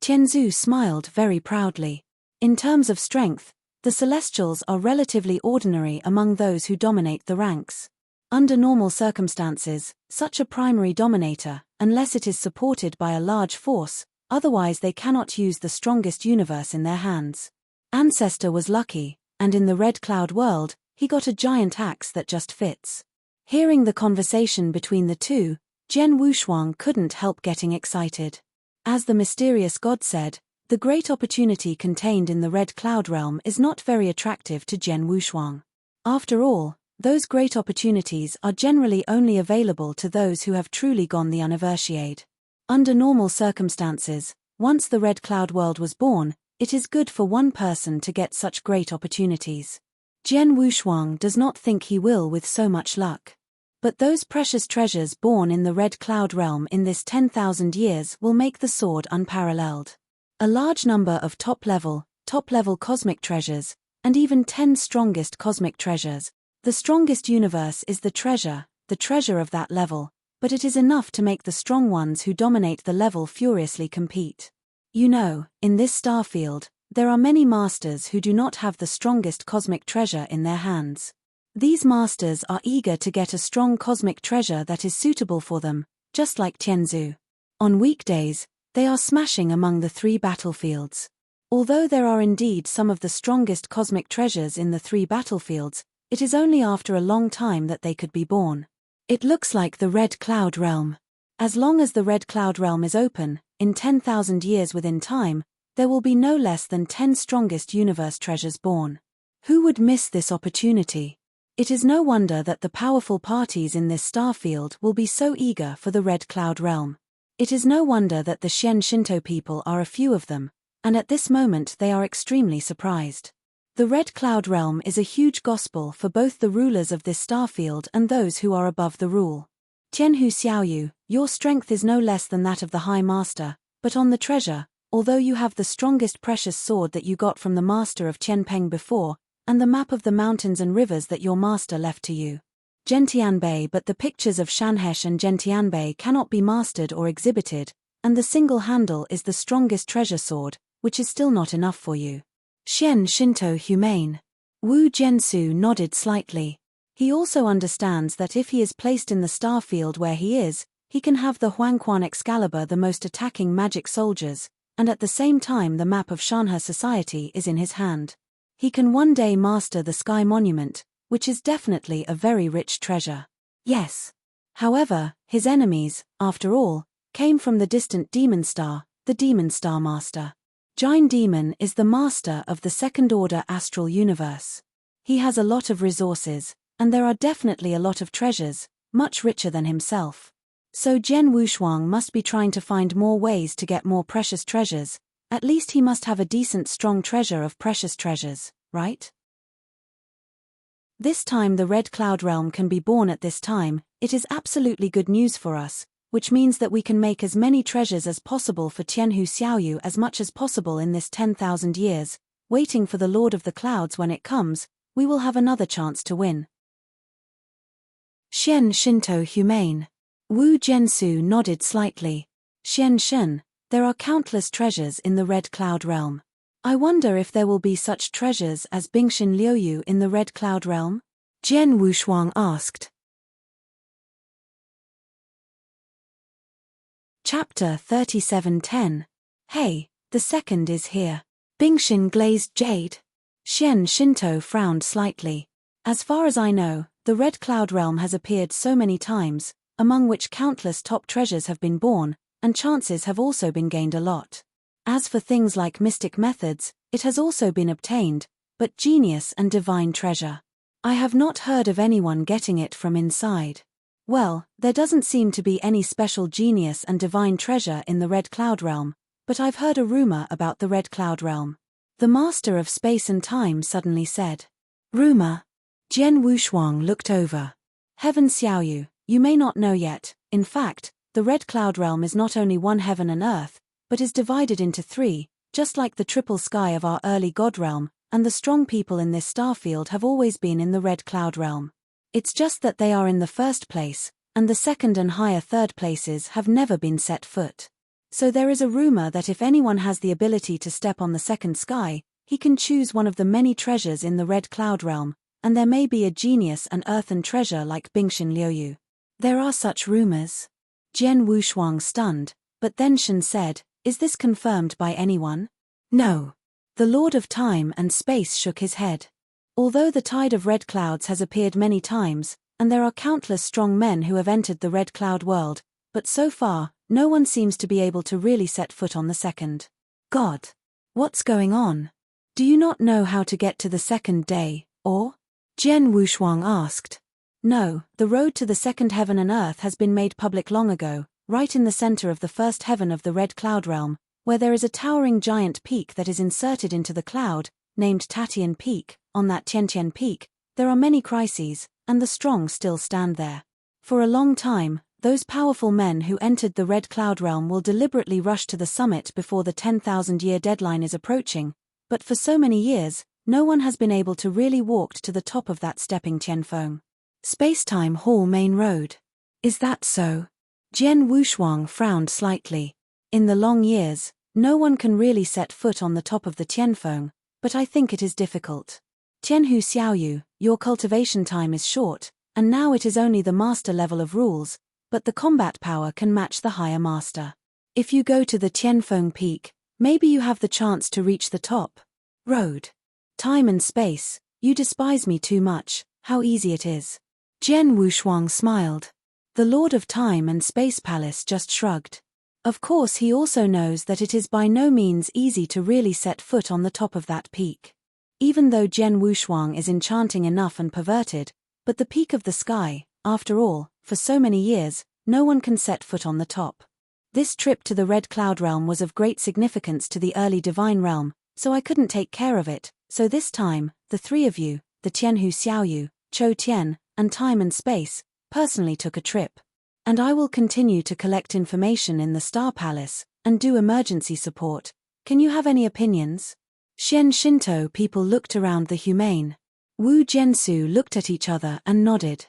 Tianzu smiled very proudly. In terms of strength, the Celestials are relatively ordinary among those who dominate the ranks. Under normal circumstances, such a primary dominator, unless it is supported by a large force, otherwise they cannot use the strongest universe in their hands. Ancestor was lucky, and in the Red Cloud world, he got a giant axe that just fits. Hearing the conversation between the two, Jian Wushuang couldn't help getting excited. As the mysterious god said, the great opportunity contained in the Red Cloud realm is not very attractive to Jian Wushuang. After all, those great opportunities are generally only available to those who have truly gone the universiade. Under normal circumstances, once the Red Cloud world was born, it is good for one person to get such great opportunities. Jian Wushuang does not think he will with so much luck. But those precious treasures born in the Red Cloud realm in this 10,000 years will make the sword unparalleled. A large number of top-level cosmic treasures, and even 10 strongest cosmic treasures. The strongest universe is the treasure of that level, but it is enough to make the strong ones who dominate the level furiously compete. You know, in this star field, there are many masters who do not have the strongest cosmic treasure in their hands. These masters are eager to get a strong cosmic treasure that is suitable for them, just like Tianzu. On weekdays, they are smashing among the 3 battlefields. Although there are indeed some of the strongest cosmic treasures in the 3 battlefields, it is only after a long time that they could be born. It looks like the Red Cloud realm. As long as the Red Cloud realm is open, in 10,000 years within time, there will be no less than 10 strongest universe treasures born. Who would miss this opportunity? It is no wonder that the powerful parties in this star field will be so eager for the Red Cloud realm. It is no wonder that the Shen Shinto people are a few of them, and at this moment they are extremely surprised. The Red Cloud realm is a huge gospel for both the rulers of this star field and those who are above the rule. Tianhu Xiaoyu, your strength is no less than that of the High Master, but on the treasure, although you have the strongest precious sword that you got from the master of Qianpeng before, and the map of the mountains and rivers that your master left to you. Gentianbei, but the pictures of Shanhesh and Gentianbei cannot be mastered or exhibited, and the single handle is the strongest treasure sword, which is still not enough for you. Shen Shinto humane. Wu Jiansu nodded slightly. He also understands that if he is placed in the star field where he is, he can have the Huangquan Excalibur, the most attacking magic soldiers, and at the same time the map of Shanhe society is in his hand. He can one day master the Sky Monument, which is definitely a very rich treasure. Yes. However, his enemies, after all, came from the distant Demon Star, the Demon Star Master. Jain Demon is the master of the second-order astral universe. He has a lot of resources, and there are definitely a lot of treasures, much richer than himself. So Jian Wushuang must be trying to find more ways to get more precious treasures. At least he must have a decent strong treasure of precious treasures, right? This time the Red Cloud Realm can be born at this time. It is absolutely good news for us, which means that we can make as many treasures as possible for Tianhu Xiaoyu as much as possible in this 10,000 years, waiting for the Lord of the Clouds. When it comes, we will have another chance to win. Xian Shinto humane. Wu Jiansu nodded slightly. Xian Shen, there are countless treasures in the Red Cloud Realm. I wonder if there will be such treasures as Bingxin Liuyu in the Red Cloud Realm? Jian Wushuang asked. Chapter 37:10. Hey, the second is here. Bingxin glazed jade. Xian Shinto frowned slightly. As far as I know, the Red Cloud Realm has appeared so many times, among which countless top treasures have been born, and chances have also been gained a lot. As for things like mystic methods, it has also been obtained, but genius and divine treasure, I have not heard of anyone getting it from inside. Well, there doesn't seem to be any special genius and divine treasure in the Red Cloud Realm, but I've heard a rumor about the Red Cloud Realm. The Master of Space and Time suddenly said. Rumor? Jian Wushuang looked over. Heaven Xiaoyu, you may not know yet, in fact, the Red Cloud Realm is not only one heaven and earth, but is divided into three, just like the triple sky of our early God realm, and the strong people in this star field have always been in the Red Cloud Realm. It's just that they are in the first place, and the second and higher third places have never been set foot. So there is a rumor that if anyone has the ability to step on the second sky, he can choose one of the many treasures in the Red Cloud Realm, and there may be a genius and earthen treasure like Bingxin Liuyu. There are such rumors. Jian Wushuang stunned, but then Shen said, is this confirmed by anyone? No. The Lord of Time and Space shook his head. Although the tide of red clouds has appeared many times, and there are countless strong men who have entered the Red Cloud world, but so far, no one seems to be able to really set foot on the second. God! What's going on? Do you not know how to get to the second day, or? Jian Wushuang asked. No, the road to the second heaven and earth has been made public long ago, right in the center of the first heaven of the Red Cloud Realm, where there is a towering giant peak that is inserted into the cloud, named Tatian Peak. On that Tiantian Peak, there are many crises, and the strong still stand there. For a long time, those powerful men who entered the Red Cloud Realm will deliberately rush to the summit before the 10,000-year deadline is approaching, but for so many years, no one has been able to really walk to the top of that stepping Tianfeng. Spacetime Hall Main Road. Is that so? Jian Wushuang frowned slightly. In the long years, no one can really set foot on the top of the Tianfeng, but I think it is difficult. Tianhu Xiaoyu, your cultivation time is short, and now it is only the master level of rules, but the combat power can match the higher master. If you go to the Tianfeng Peak, maybe you have the chance to reach the top. Road. Time and space, you despise me too much, how easy it is. Jian Wushuang smiled. The Lord of Time and Space Palace just shrugged. Of course he also knows that it is by no means easy to really set foot on the top of that peak. Even though Jian Wushuang is enchanting enough and perverted, but the peak of the sky, after all, for so many years, no one can set foot on the top. This trip to the Red Cloud Realm was of great significance to the early divine realm, so I couldn't take care of it, so this time, the three of you, the Tianhu Xiaoyu, Chou Tian, and Time and Space, personally took a trip. And I will continue to collect information in the Star Palace, and do emergency support. Can you have any opinions? Xian Shinto people looked around the humane. Wu Jiansu looked at each other and nodded.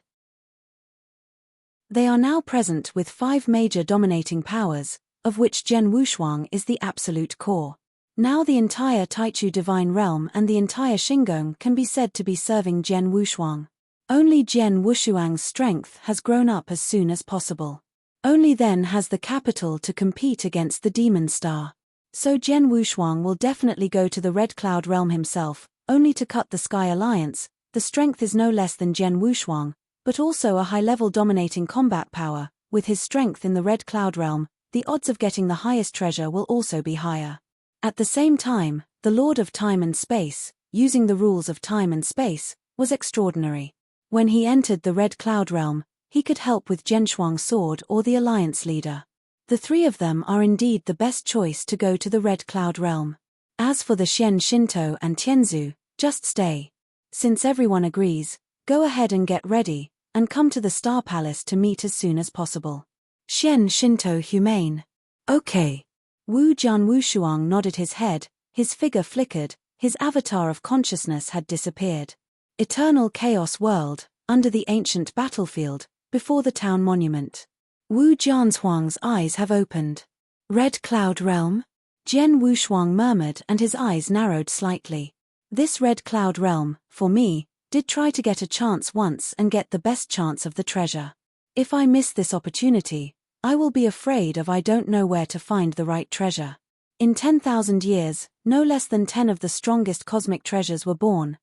They are now present with 5 major dominating powers, of which Jian Wushuang is the absolute core. Now the entire Taichu Divine Realm and the entire Xingong can be said to be serving Jian Wushuang. Only Jian Wushuang's strength has grown up as soon as possible. Only then has the capital to compete against the Demon Star. So Jian Wushuang will definitely go to the Red Cloud Realm himself, only to cut the Sky Alliance. The strength is no less than Jian Wushuang, but also a high-level dominating combat power. With his strength in the Red Cloud Realm, the odds of getting the highest treasure will also be higher. At the same time, the Lord of Time and Space, using the rules of time and space, was extraordinary. When he entered the Red Cloud Realm, he could help with Zhenshuang's sword or the Alliance leader. The three of them are indeed the best choice to go to the Red Cloud Realm. As for the Xian Shinto and Tianzu, just stay. Since everyone agrees, go ahead and get ready, and come to the Star Palace to meet as soon as possible. Xian Shinto humane. Okay. Wu Jian Wushuang nodded his head, his figure flickered, his avatar of consciousness had disappeared. Eternal chaos whirled, under the ancient battlefield, before the town monument. Wu Jianhuang's eyes have opened. Red Cloud Realm? Jian Wushuang murmured and his eyes narrowed slightly. This Red Cloud Realm, for me, did try to get a chance once and get the best chance of the treasure. If I miss this opportunity, I will be afraid of I don't know where to find the right treasure. In 10,000 years, no less than 10 of the strongest cosmic treasures were born.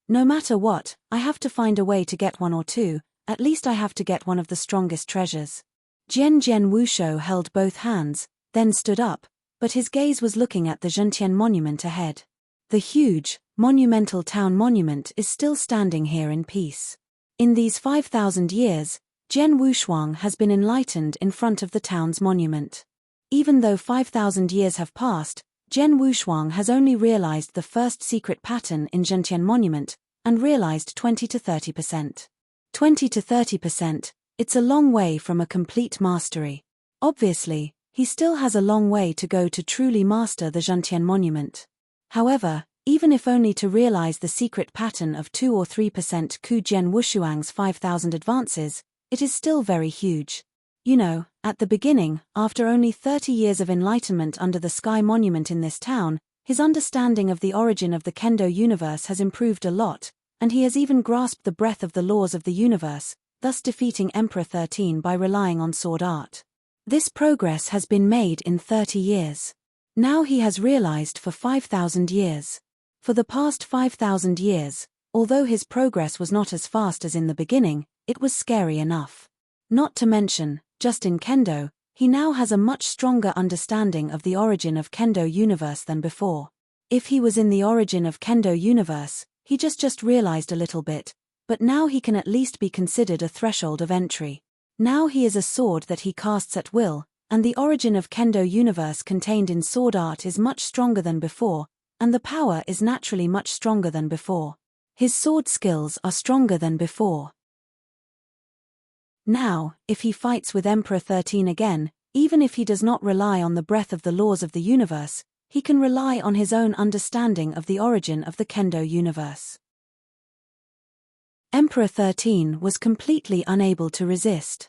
No matter what, I have to find a way to get one or two, at least I have to get one of the strongest treasures. Jian Wushuo held both hands, then stood up, but his gaze was looking at the Zhentian monument ahead. The huge, monumental town monument is still standing here in peace. In these 5,000 years, Jian Wushuang has been enlightened in front of the town's monument. Even though 5,000 years have passed, Jian Wushuang has only realized the first secret pattern in Zhentian monument, and realized 20 to 30%. 20 to 30%, it's a long way from a complete mastery. Obviously, he still has a long way to go to truly master the Zhentian monument. However, even if only to realize the secret pattern of 2 or 3% Ku Jian Wushuang's 5,000 advances, it is still very huge. You know, at the beginning, after only 30 years of enlightenment under the Sky Monument in this town, his understanding of the origin of the Kendo universe has improved a lot, and he has even grasped the breadth of the laws of the universe, thus defeating Emperor 13 by relying on sword art. This progress has been made in 30 years. Now he has realized for 5,000 years. For the past 5,000 years, although his progress was not as fast as in the beginning, it was scary enough. Not to mention, just in Kendo, he now has a much stronger understanding of the origin of Kendo universe than before. If he was in the origin of Kendo universe, he just realized a little bit, but now he can at least be considered a threshold of entry. Now he is a sword that he casts at will, and the origin of Kendo universe contained in sword art is much stronger than before, and the power is naturally much stronger than before. His sword skills are stronger than before. Now, if he fights with Emperor 13 again, even if he does not rely on the breadth of the laws of the universe, he can rely on his own understanding of the origin of the Kendo universe. Emperor 13 was completely unable to resist.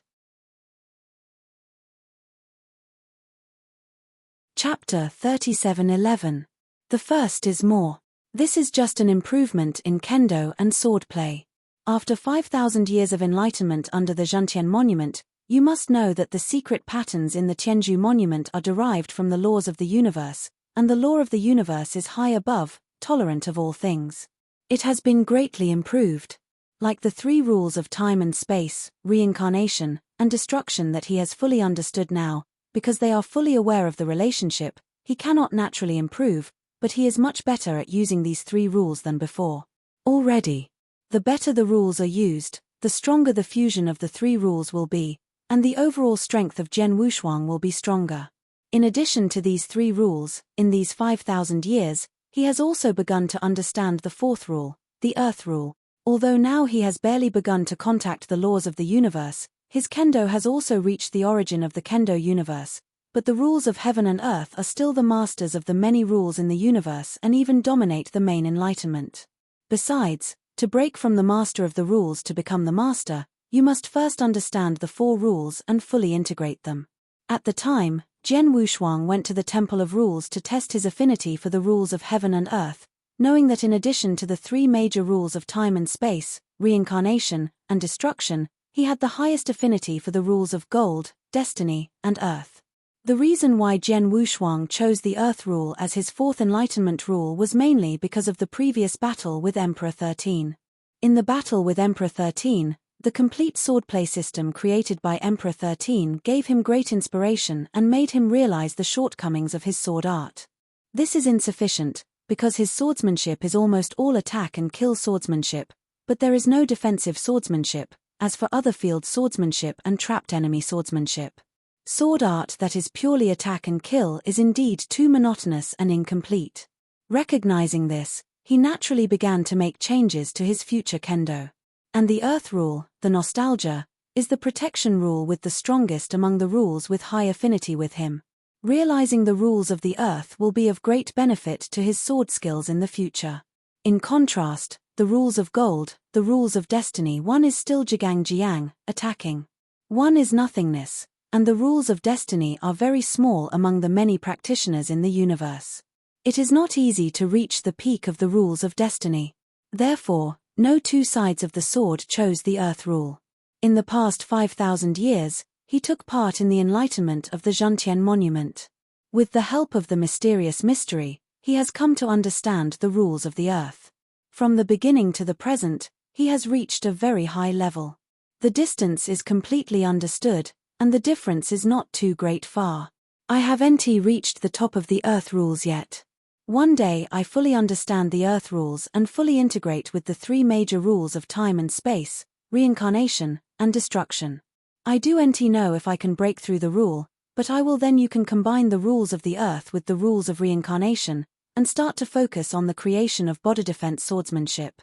Chapter 37:11. The first is more. This is just an improvement in Kendo and swordplay. After 5,000 years of enlightenment under the Zhentian monument, you must know that the secret patterns in the Tianzhu monument are derived from the laws of the universe, and the law of the universe is high above, tolerant of all things. It has been greatly improved. Like the 3 rules of time and space, reincarnation, and destruction that he has fully understood now, because they are fully aware of the relationship, he cannot naturally improve, but he is much better at using these 3 rules than before. Already. The better the rules are used, the stronger the fusion of the 3 rules will be, and the overall strength of Jian Wushuang will be stronger. In addition to these 3 rules, in these 5,000 years, he has also begun to understand the 4th rule, the Earth rule. Although now he has barely begun to contact the laws of the universe, his Kendo has also reached the origin of the Kendo universe, but the rules of heaven and earth are still the masters of the many rules in the universe and even dominate the main enlightenment. Besides, to break from the master of the rules to become the master, you must first understand the 4 rules and fully integrate them. At the time, Jian Wushuang went to the Temple of Rules to test his affinity for the rules of heaven and earth, knowing that in addition to the 3 major rules of time and space, reincarnation, and destruction, he had the highest affinity for the rules of gold, destiny, and earth. The reason why Jian Wushuang chose the Earth rule as his 4th Enlightenment rule was mainly because of the previous battle with Emperor 13. In the battle with Emperor 13, the complete swordplay system created by Emperor 13 gave him great inspiration and made him realize the shortcomings of his sword art. This is insufficient, because his swordsmanship is almost all attack and kill swordsmanship, But there is no defensive swordsmanship, as for other field swordsmanship and trapped enemy swordsmanship. Sword art that is purely attack and kill is indeed too monotonous and incomplete. Recognizing this, he naturally began to make changes to his future kendo. And the earth rule, the nostalgia, is the protection rule with the strongest among the rules with high affinity with him. Realizing the rules of the earth will be of great benefit to his sword skills in the future. In contrast, the rules of gold, the rules of destiny, one is still jiang, attacking. One is nothingness, and the rules of destiny are very small among the many practitioners in the universe. It is not easy to reach the peak of the rules of destiny. Therefore, no two sides of the sword chose the earth rule. In the past 5,000 years, he took part in the enlightenment of the Zhentian monument. With the help of the mysterious mystery, he has come to understand the rules of the earth. From the beginning to the present, he has reached a very high level. The distance is completely understood, and the difference is not too great far. I haven't reached the top of the earth rules yet. One day I fully understand the earth rules and fully integrate with the three major rules of time and space, reincarnation, and destruction. I do know if I can break through the rule, but I will then you can combine the rules of the earth with the rules of reincarnation, and start to focus on the creation of body defense swordsmanship.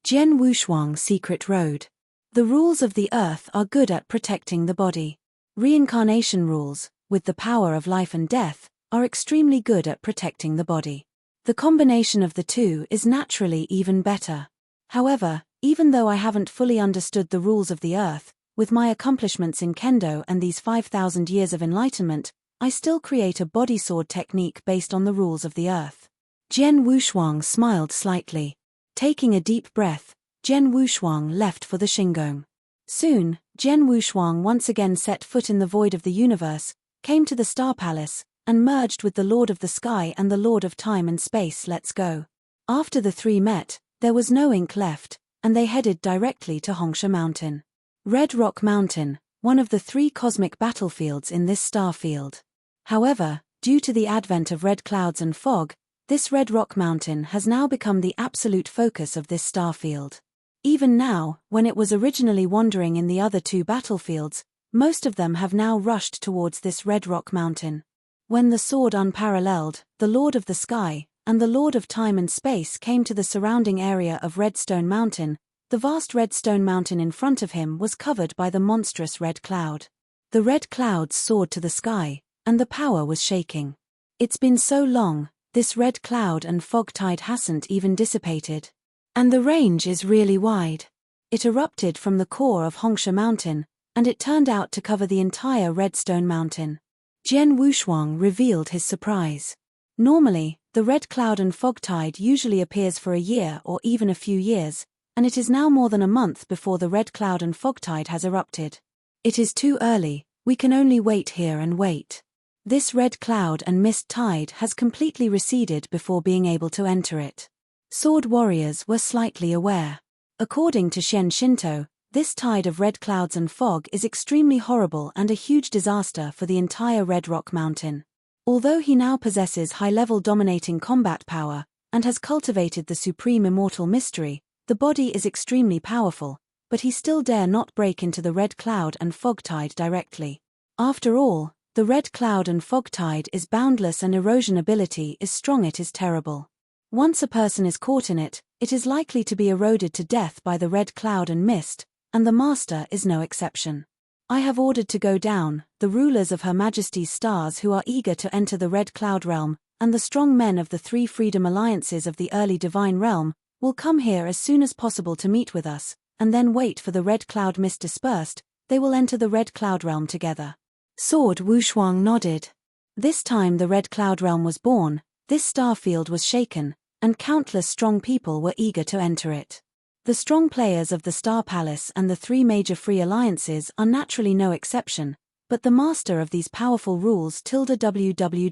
Jian Wushuang Secret Road. The rules of the earth are good at protecting the body. Reincarnation rules, with the power of life and death, are extremely good at protecting the body. The combination of the two is naturally even better. However, even though I haven't fully understood the rules of the earth, with my accomplishments in kendo and these 5,000 years of enlightenment, I still create a body sword technique based on the rules of the earth. Jian Wushuang smiled slightly. Taking a deep breath, Jian Wushuang left for the Shingon. Soon, Jian Wushuang once again set foot in the void of the universe, came to the Star Palace, and merged with the Lord of the Sky and the Lord of Time and Space. Let's go. After the three met, there was no ink left, and they headed directly to Hongsha Mountain. Red Rock Mountain, one of the three cosmic battlefields in this star field. However, due to the advent of red clouds and fog, this Red Rock Mountain has now become the absolute focus of this star field. Even now, when it was originally wandering in the other two battlefields, most of them have now rushed towards this Red Rock Mountain. When the sword unparalleled, the Lord of the Sky, and the Lord of Time and Space came to the surrounding area of Redstone Mountain, the vast Redstone Mountain in front of him was covered by the monstrous red cloud. The red clouds soared to the sky, and the power was shaking. It's been so long, this red cloud and fog tide hasn't even dissipated. And the range is really wide. It erupted from the core of Hongsha Mountain, and it turned out to cover the entire Redstone Mountain. Jian Wushuang revealed his surprise. Normally, the red cloud and fog tide usually appears for a year or even a few years, and it is now more than a month before the red cloud and fog tide has erupted. It is too early, we can only wait here and wait. This red cloud and mist tide has completely receded before being able to enter it. Sword warriors were slightly aware. According to Shen Shinto, this tide of red clouds and fog is extremely horrible and a huge disaster for the entire Red Rock Mountain. Although he now possesses high-level dominating combat power, and has cultivated the supreme immortal mystery, the body is extremely powerful, but he still dare not break into the red cloud and fog tide directly. After all, the red cloud and fog tide is boundless and erosion ability is strong. It is terrible. Once a person is caught in it, it is likely to be eroded to death by the red cloud and mist, and the master is no exception. I have ordered to go down, the rulers of Her Majesty's stars who are eager to enter the Red Cloud realm, and the strong men of the three freedom alliances of the early divine realm, will come here as soon as possible to meet with us, and then wait for the red cloud mist dispersed, they will enter the Red Cloud realm together. Sword Wushuang nodded. This time the Red Cloud realm was born, this star field was shaken, and countless strong people were eager to enter it. The strong players of the Star Palace and the three major free alliances are naturally no exception, but the master of these powerful rules www.mtlnovel.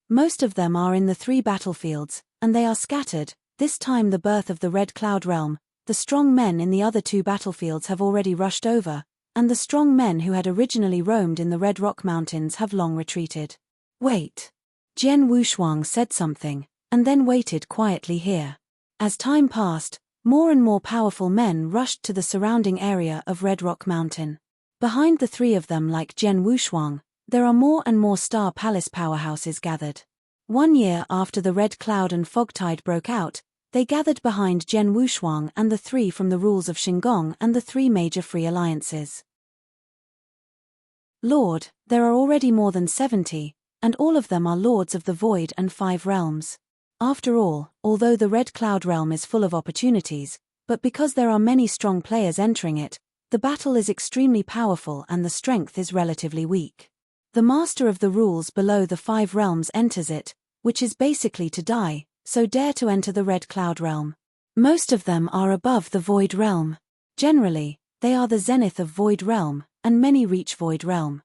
Most of them are in the three battlefields, and they are scattered. This time the birth of the Red Cloud realm, the strong men in the other two battlefields have already rushed over, and the strong men who had originally roamed in the Red Rock Mountains have long retreated. Wait. Jian Wushuang said something, and then waited quietly here. As time passed, more and more powerful men rushed to the surrounding area of Red Rock Mountain. Behind the three of them, like Jian Wushuang, there are more and more Star Palace powerhouses gathered. 1 year after the Red Cloud and Fog Tide broke out, they gathered behind Jian Wushuang and the three from the rules of Shinggong and the three major free alliances. Lord, there are already more than 70, and all of them are lords of the Void and 5 realms. After all, although the Red Cloud realm is full of opportunities, but because there are many strong players entering it, the battle is extremely powerful and the strength is relatively weak. The master of the rules below the 5 realms enters it, which is basically to die, so dare to enter the Red Cloud realm. Most of them are above the Void realm. Generally, they are the zenith of Void realm, and many reach Void realm.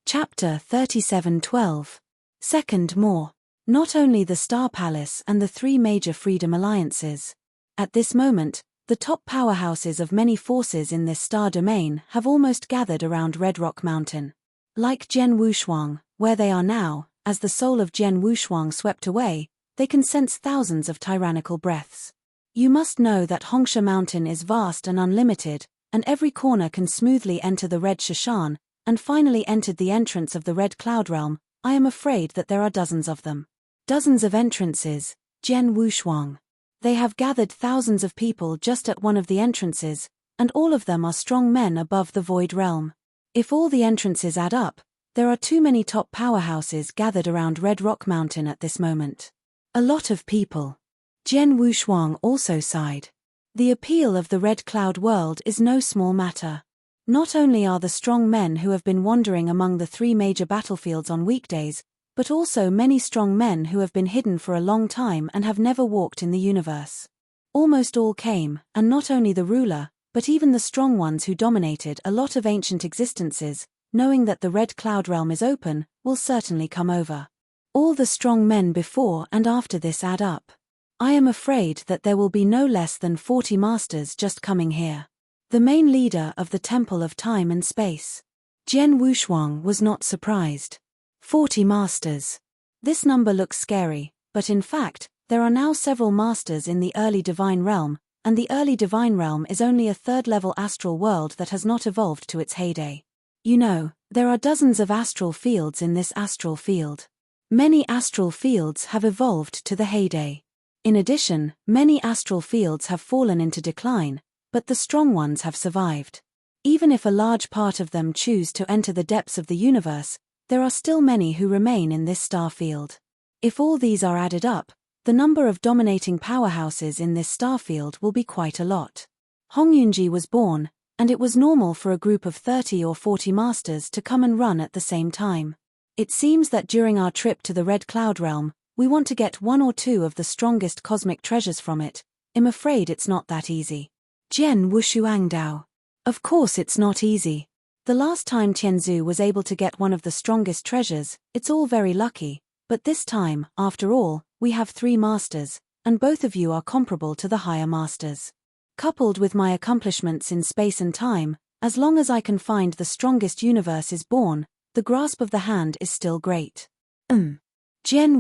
Chapter 37:12. Second more. Not only the Star Palace and the 3 major freedom alliances. At this moment, the top powerhouses of many forces in this star domain have almost gathered around Red Rock Mountain. Like Jian Wushuang, where they are now, as the soul of Jian Wushuang swept away, they can sense thousands of tyrannical breaths. You must know that Hongsha Mountain is vast and unlimited, and every corner can smoothly enter the Red Shishan, and finally entered the entrance of the Red Cloud realm. I am afraid that there are dozens of them. Dozens of entrances, Jian Wushuang. They have gathered thousands of people just at one of the entrances, and all of them are strong men above the Void realm. If all the entrances add up, there are too many top powerhouses gathered around Red Rock Mountain at this moment. A lot of people. Jian Wushuang also sighed. The appeal of the Red Cloud world is no small matter. Not only are the strong men who have been wandering among the 3 major battlefields on weekdays, but also many strong men who have been hidden for a long time and have never walked in the universe. Almost all came, and not only the ruler, but even the strong ones who dominated a lot of ancient existences, knowing that the Red Cloud realm is open, will certainly come over. All the strong men before and after this add up. I am afraid that there will be no less than 40 masters just coming here. The main leader of the Temple of Time and Space. Jian Wushuang was not surprised. 40 masters. This number looks scary, but in fact, there are now several masters in the early divine realm, and the early divine realm is only a 3rd-level astral world that has not evolved to its heyday. You know, there are dozens of astral fields in this astral field. Many astral fields have evolved to the heyday. In addition, many astral fields have fallen into decline, but the strong ones have survived. Even if a large part of them choose to enter the depths of the universe, there are still many who remain in this star field. If all these are added up, the number of dominating powerhouses in this star field will be quite a lot. Hong Yunji was born, and it was normal for a group of 30 or 40 masters to come and run at the same time. It seems that during our trip to the Red Cloud realm, we want to get 1 or 2 of the strongest cosmic treasures from it. I'm afraid it's not that easy. Jian Wushuang Dao. Of course it's not easy. The last time Tianzu was able to get one of the strongest treasures, it's all very lucky, but this time, after all, we have 3 masters, and both of you are comparable to the higher masters. Coupled with my accomplishments in space and time, as long as I can find the strongest universe is born, the grasp of the hand is still great. Jian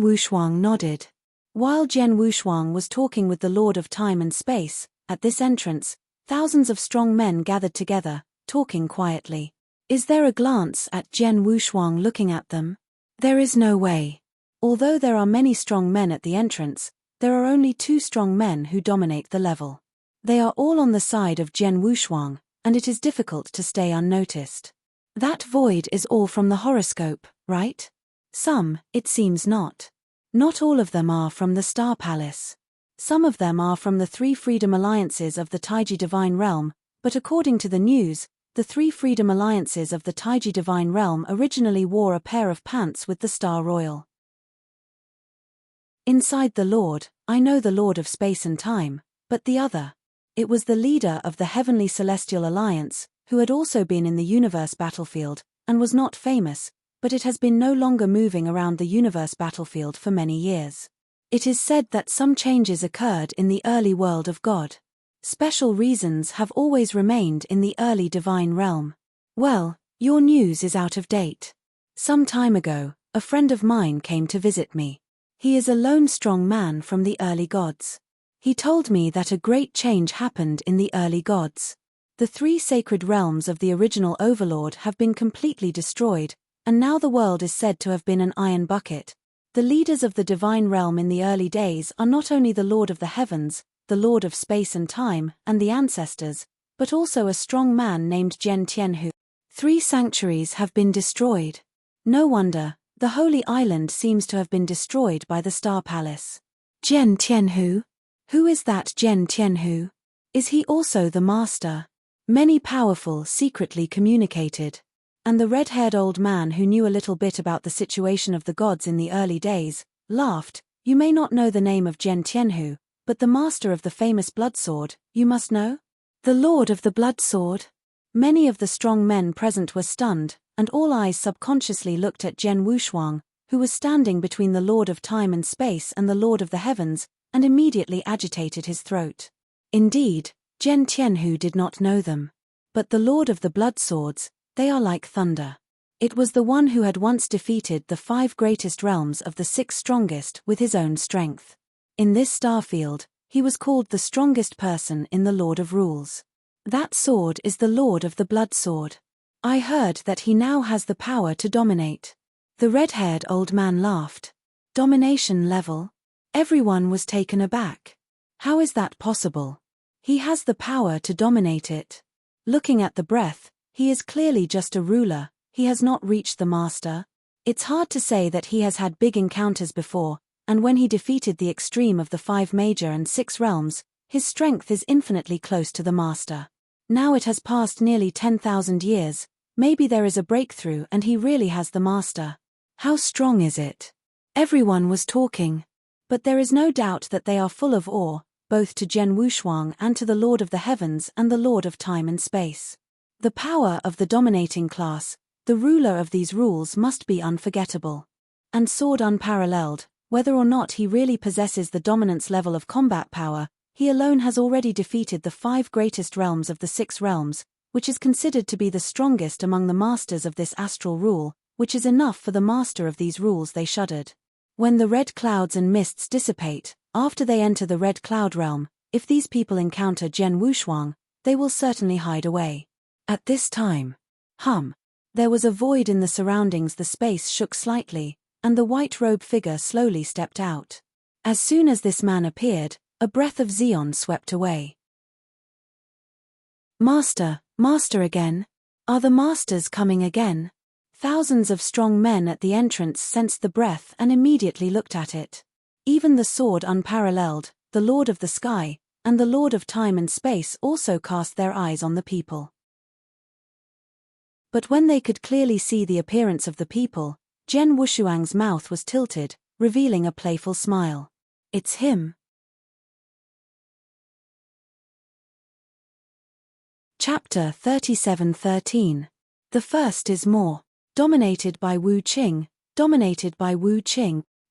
Wushuang nodded. While Jian Wushuang was talking with the Lord of Time and Space, at this entrance, thousands of strong men gathered together, talking quietly. Is there a glance at Jian Wushuang looking at them? There is no way. Although there are many strong men at the entrance, there are only 2 strong men who dominate the level. They are all on the side of Jian Wushuang, and it is difficult to stay unnoticed. That void is all from the horoscope, right? Some, it seems not. Not all of them are from the Star Palace. Some of them are from the 3 freedom alliances of the Taiji Divine Realm, but according to the news, the 3 freedom alliances of the Taiji Divine Realm originally wore a pair of pants with the Star Royal. Inside the Lord, I know the Lord of Space and Time, but the other. It was the leader of the Heavenly Celestial Alliance, who had also been in the universe battlefield, and was not famous, but it has been no longer moving around the universe battlefield for many years. It is said that some changes occurred in the early world of God. Special reasons have always remained in the early divine realm. Well, Your news is out of date. Some time ago, a friend of mine came to visit me. He is a lone strong man from the early gods. He told me that a great change happened in the early gods. The 3 sacred realms of the original overlord have been completely destroyed, and now the world is said to have been an iron bucket. The leaders of the divine realm in the early days are not only the Lord of the heavens, the Lord of space and time, and the ancestors, but also a strong man named Zhen Tianhu. 3 sanctuaries have been destroyed. No wonder, the Holy Island seems to have been destroyed by the Star Palace. Zhen Tianhu? Who is that Zhen Tianhu? Is he also the master? Many powerful secretly communicated. And the red-haired old man who knew a little bit about the situation of the gods in the early days, laughed. You may not know the name of Zhen Tianhu, but the master of the famous blood sword, you must know? The Lord of the Blood Sword? Many of the strong men present were stunned, and all eyes subconsciously looked at Zhen Wushuang, who was standing between the Lord of Time and Space and the Lord of the Heavens, and immediately agitated his throat. Indeed, Zhen Tianhu did not know them. But the Lord of the Blood Swords, they are like thunder. It was the one who had once defeated the 5 greatest realms of the 6 strongest with his own strength. In this starfield, he was called the strongest person in the Lord of Rules. That sword is the Lord of the Blood Sword. I heard that he now has the power to dominate. The red-haired old man laughed. Domination level? Everyone was taken aback. How is that possible? He has the power to dominate it. Looking at the breath, he is clearly just a ruler, he has not reached the master. It's hard to say that he has had big encounters before, and when he defeated the extreme of the 5 major and 6 realms, his strength is infinitely close to the master. Now it has passed nearly 10,000 years, maybe there is a breakthrough and he really has the master. How strong is it? Everyone was talking. But there is no doubt that they are full of awe, both to Zhen Wushuang and to the Lord of the Heavens and the Lord of Time and Space. The power of the dominating class, the ruler of these rules, must be unforgettable. And sword unparalleled, whether or not he really possesses the dominance level of combat power, he alone has already defeated the 5 greatest realms of the 6 realms, which is considered to be the strongest among the masters of this astral rule, which is enough for the master of these rules. They shuddered. When the red clouds and mists dissipate, after they enter the red cloud realm, if these people encounter Zhen Wushuang, they will certainly hide away. At this time, there was a void in the surroundings. The space shook slightly, and the white-robed figure slowly stepped out. As soon as this man appeared, a breath of Xeon swept away. Master, master again? Are the masters coming again? Thousands of strong men at the entrance sensed the breath and immediately looked at it. Even the sword unparalleled, the Lord of the Sky, and the Lord of Time and Space also cast their eyes on the people. But when they could clearly see the appearance of the people, Zhen Wushuang's mouth was tilted, revealing a playful smile. It's him. Chapter 37:13. The first is more. Dominated by Wu Qing,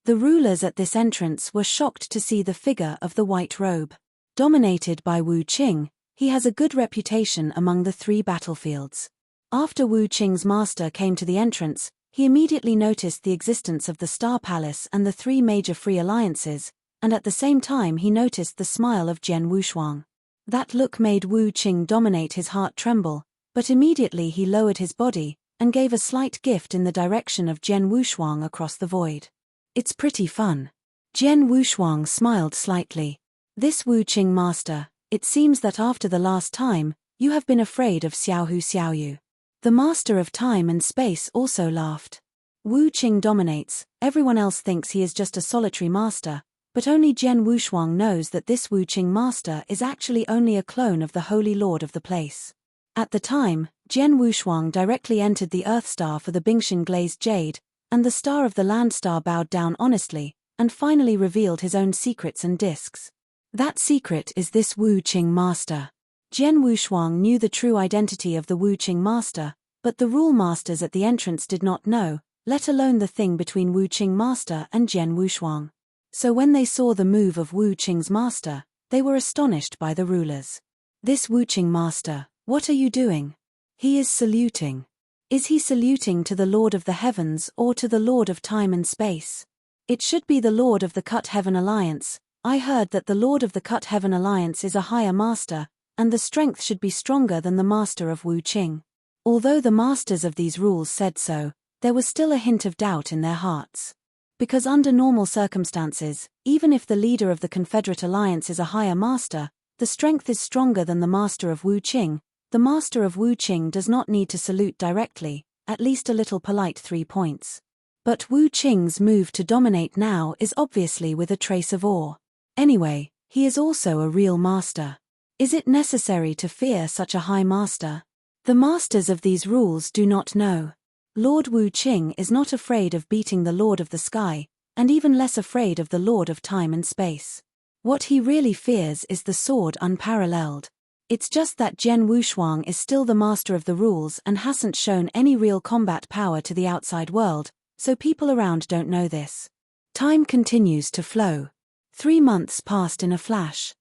the rulers at this entrance were shocked to see the figure of the white robe. Dominated by Wu Qing, he has a good reputation among the 3 battlefields. After Wu Qing's master came to the entrance, he immediately noticed the existence of the Star Palace and the 3 major free alliances, and at the same time he noticed the smile of Zhen Wushuang. That look made Wu Qing dominate his heart tremble, but immediately he lowered his body, and gave a slight gift in the direction of Zhen Wushuang across the void. It's pretty fun. Zhen Wushuang smiled slightly. This Wu Qing master, it seems that after the last time, you have been afraid of Xiaoyu. The master of time and space also laughed. Wu Qing dominates, everyone else thinks he is just a solitary master, but only Zhen Wushuang knows that this Wu Qing master is actually only a clone of the Holy Lord of the place. At the time, Zhen Wushuang directly entered the Earth Star for the Bingxin glazed jade, and the star of the Land Star bowed down honestly, and finally revealed his own secrets and discs. That secret is this Wu Qing master. Zhen Wushuang knew the true identity of the Wu Qing master, but the rule masters at the entrance did not know, let alone the thing between Wu Qing master and Zhen Wushuang. So when they saw the move of Wu Qing's master, they were astonished by the rulers. This Wu Qing master, what are you doing? He is saluting. Is he saluting to the Lord of the Heavens or to the Lord of Time and Space? It should be the Lord of the Cut Heaven Alliance. I heard that the Lord of the Cut Heaven Alliance is a higher master, and the strength should be stronger than the master of Wu Qing. Although the masters of these rules said so, there was still a hint of doubt in their hearts. Because under normal circumstances, even if the leader of the Confederate Alliance is a higher master, the strength is stronger than the master of Wu Qing. The master of Wu Qing does not need to salute directly, at least a little polite 3 points. But Wu Qing's move to dominate now is obviously with a trace of awe. Anyway, he is also a real master. Is it necessary to fear such a high master? The masters of these rules do not know. Lord Wu Qing is not afraid of beating the Lord of the Sky, and even less afraid of the Lord of Time and Space. What he really fears is the sword unparalleled. It's just that Jian Wushuang is still the master of the rules and hasn't shown any real combat power to the outside world, so people around don't know this. Time continues to flow. 3 months passed in a flash.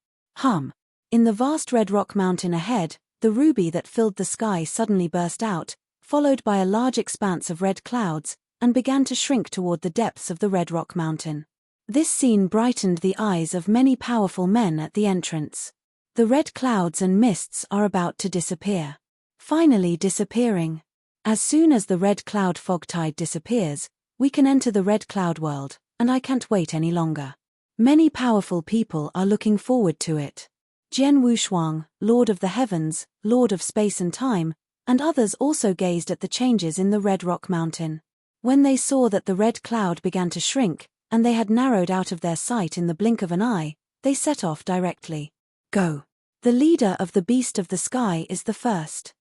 In the vast red rock mountain ahead, the ruby that filled the sky suddenly burst out, followed by a large expanse of red clouds, and began to shrink toward the depths of the red rock mountain. This scene brightened the eyes of many powerful men at the entrance. The red clouds and mists are about to disappear. Finally disappearing. As soon as the red cloud fog tide disappears, we can enter the red cloud world, and I can't wait any longer. Many powerful people are looking forward to it. Jian Wushuang, Lord of the Heavens, Lord of Space and Time, and others also gazed at the changes in the red rock mountain. When they saw that the red cloud began to shrink, and they had narrowed out of their sight in the blink of an eye, they set off directly. Go. The leader of the beast of the sky is the first.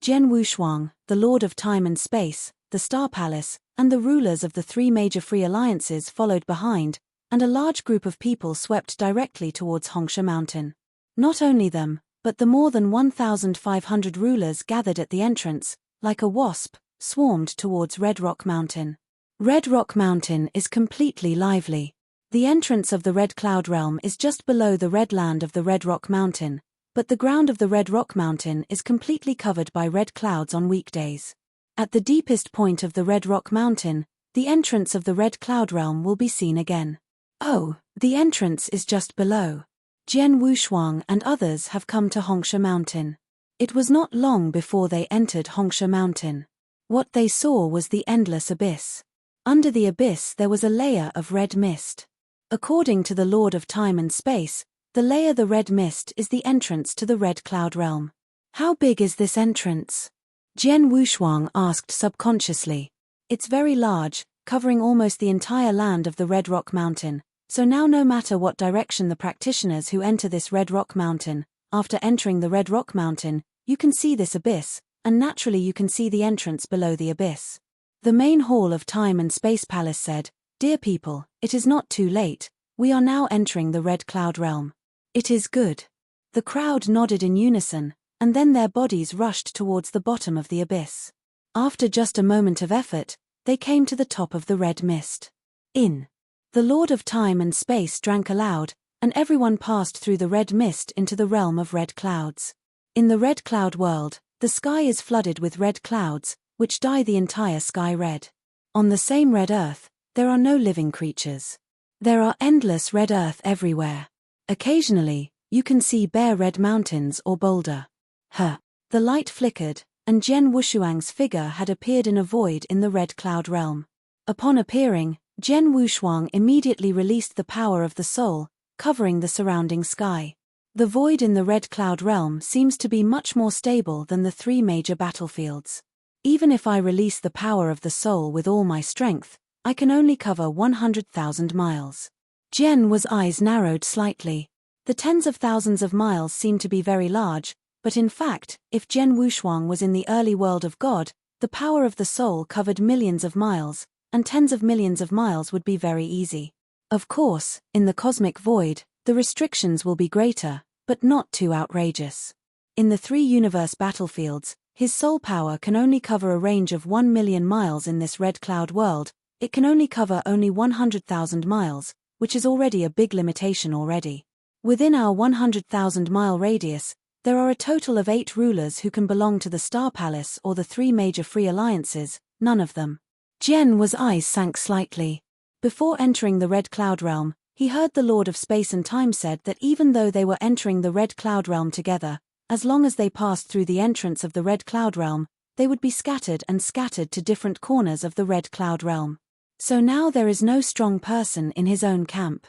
Jian Wushuang, the Lord of Time and Space, the Star Palace, and the rulers of the 3 major free alliances followed behind, and a large group of people swept directly towards Hongsha Mountain. Not only them, but the more than 1,500 rulers gathered at the entrance, like a wasp, swarmed towards Red Rock Mountain. Red Rock Mountain is completely lively. The entrance of the Red Cloud Realm is just below the red land of the Red Rock Mountain, but the ground of the Red Rock Mountain is completely covered by red clouds on weekdays. At the deepest point of the Red Rock Mountain, the entrance of the Red Cloud Realm will be seen again. Oh, the entrance is just below. Jian Wushuang and others have come to Hongsha Mountain. It was not long before they entered Hongsha Mountain. What they saw was the endless abyss. Under the abyss there was a layer of red mist. According to the Lord of Time and Space, the layer the red mist is the entrance to the Red Cloud Realm. How big is this entrance? Jian Wushuang asked subconsciously. It's very large, covering almost the entire land of the Red Rock Mountain, so now no matter what direction the practitioners who enter this Red Rock Mountain, after entering the Red Rock Mountain, you can see this abyss, and naturally you can see the entrance below the abyss. The main hall of Time and Space Palace said, "Dear people, it is not too late, we are now entering the Red Cloud Realm. It is good." The crowd nodded in unison, and then their bodies rushed towards the bottom of the abyss. After just a moment of effort, they came to the top of the red mist. The Lord of Time and Space drank aloud, and everyone passed through the red mist into the realm of red clouds. In the red cloud world, the sky is flooded with red clouds, which dye the entire sky red. On the same red earth, there are no living creatures. There are endless red earth everywhere. Occasionally, you can see bare red mountains or boulder. The light flickered, and Jian Wushuang's figure had appeared in a void in the Red Cloud Realm. Upon appearing, Jian Wushuang immediately released the power of the soul, covering the surrounding sky. The void in the Red Cloud Realm seems to be much more stable than the 3 major battlefields. Even if I release the power of the soul with all my strength, I can only cover 100,000 miles. Jian's eyes narrowed slightly. The tens of thousands of miles seemed to be very large, but in fact, if Jian Wushuang was in the early world of God, the power of the soul covered millions of miles, and tens of millions of miles would be very easy. Of course, in the cosmic void, the restrictions will be greater, but not too outrageous. In the 3 universe battlefields, his soul power can only cover a range of 1 million miles. In this red cloud world, it can only cover only 100,000 miles, which is already a big limitation already. Within our 100,000 mile radius, There are a total of 8 rulers who can belong to the Star Palace or the 3 major free alliances, none of them. Jian's eyes sank slightly. Before entering the Red Cloud Realm, he heard the Lord of Space and Time said that even though they were entering the Red Cloud Realm together, as long as they passed through the entrance of the Red Cloud Realm, they would be scattered to different corners of the Red Cloud Realm. So now there is no strong person in his own camp.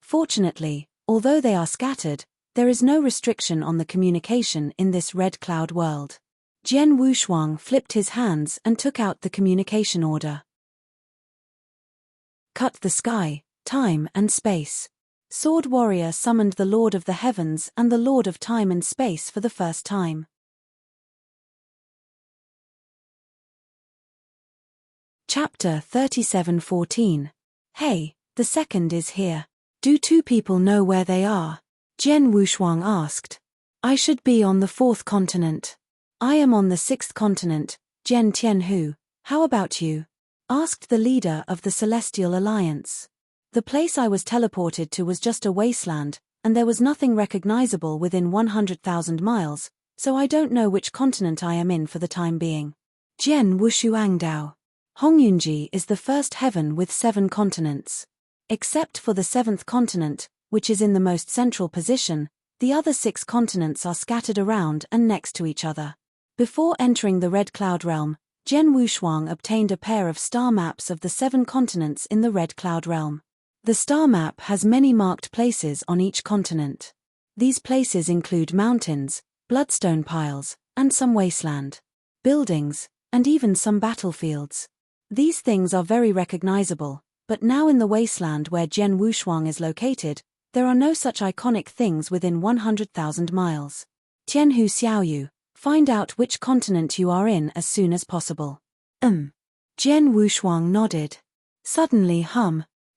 Fortunately, although they are scattered, there is no restriction on the communication in this Red Cloud world. Jian Wushuang flipped his hands and took out the communication order. Cut the sky, time and space. Sword Warrior summoned the Lord of the Heavens and the Lord of Time and Space for the first time. Chapter 37:14. Hey, the second is here. Do 2 people know where they are? Jian Wushuang asked. I should be on the 4th continent. I am on the 6th continent, Jian Tianhu. How about you? Asked the leader of the Celestial Alliance. The place I was teleported to was just a wasteland, and there was nothing recognizable within 100,000 miles, so I don't know which continent I am in for the time being. Jian Wushuangdao. Hongyunji is the first heaven with 7 continents. Except for the 7th continent, which is in the most central position, the other 6 continents are scattered around and next to each other. Before entering the Red Cloud Realm, Jian Wushuang obtained a pair of star maps of the 7 continents in the Red Cloud Realm. The star map has many marked places on each continent. These places include mountains, bloodstone piles, and some wasteland, buildings, and even some battlefields. These things are very recognizable, but now in the wasteland where Jian Wushuang is located, there are no such iconic things within 100,000 miles. Tianhu Xiaoyu, find out which continent you are in as soon as possible. Jian Wushuang nodded. Suddenly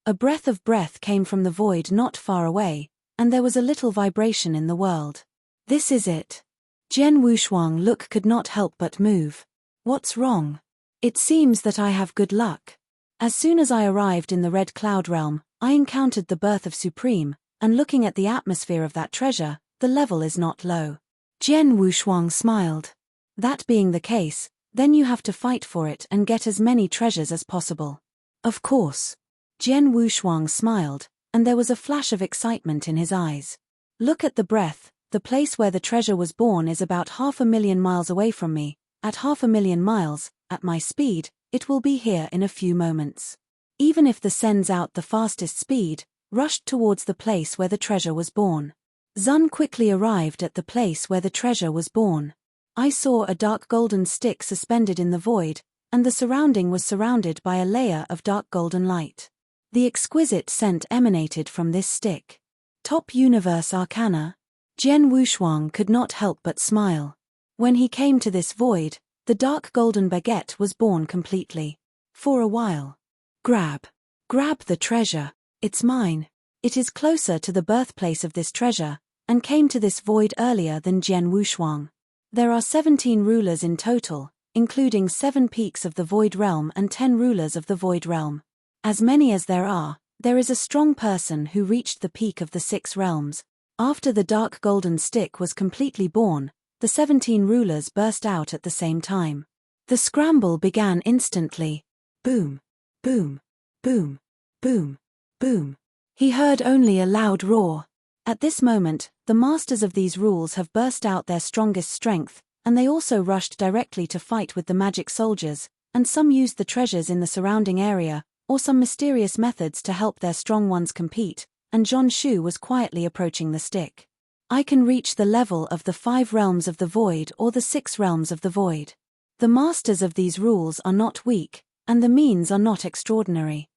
a breath came from the void not far away, and there was a little vibration in the world. This is it. Jian Wushuang look could not help but move. What's wrong? It seems that I have good luck. As soon as I arrived in the Red Cloud Realm, I encountered the birth of Supreme, and looking at the atmosphere of that treasure, the level is not low. Jian Wushuang smiled. That being the case, then you have to fight for it and get as many treasures as possible. Of course. Jian Wushuang smiled, and there was a flash of excitement in his eyes. Look at the breath, the place where the treasure was born is about 500,000 miles away from me. At 500,000 miles, at my speed, it will be here in a few moments. Even if the sends out the fastest speed, rushed towards the place where the treasure was born. Zun quickly arrived at the place where the treasure was born. I saw a dark golden stick suspended in the void, and the surrounding was surrounded by a layer of dark golden light. The exquisite scent emanated from this stick. Top Universe Arcana. Jian Wushuang could not help but smile. When he came to this void, the dark golden baguette was born completely. For a while. Grab the treasure. It's mine. It is closer to the birthplace of this treasure, and came to this void earlier than Jian Wushuang. There are 17 rulers in total, including 7 peaks of the Void Realm and 10 rulers of the Void Realm. As many as there is a strong person who reached the peak of the 6 realms. After the dark golden stick was completely born, the 17 rulers burst out at the same time. The scramble began instantly. Boom, boom, boom, boom, boom. He heard only a loud roar. At this moment, the masters of these rules have burst out their strongest strength, and they also rushed directly to fight with the magic soldiers, and some used the treasures in the surrounding area, or some mysterious methods to help their strong ones compete, and Zhon Shu was quietly approaching the stick. I can reach the level of the 5 realms of the void or the 6 realms of the void. The masters of these rules are not weak, and the means are not extraordinary.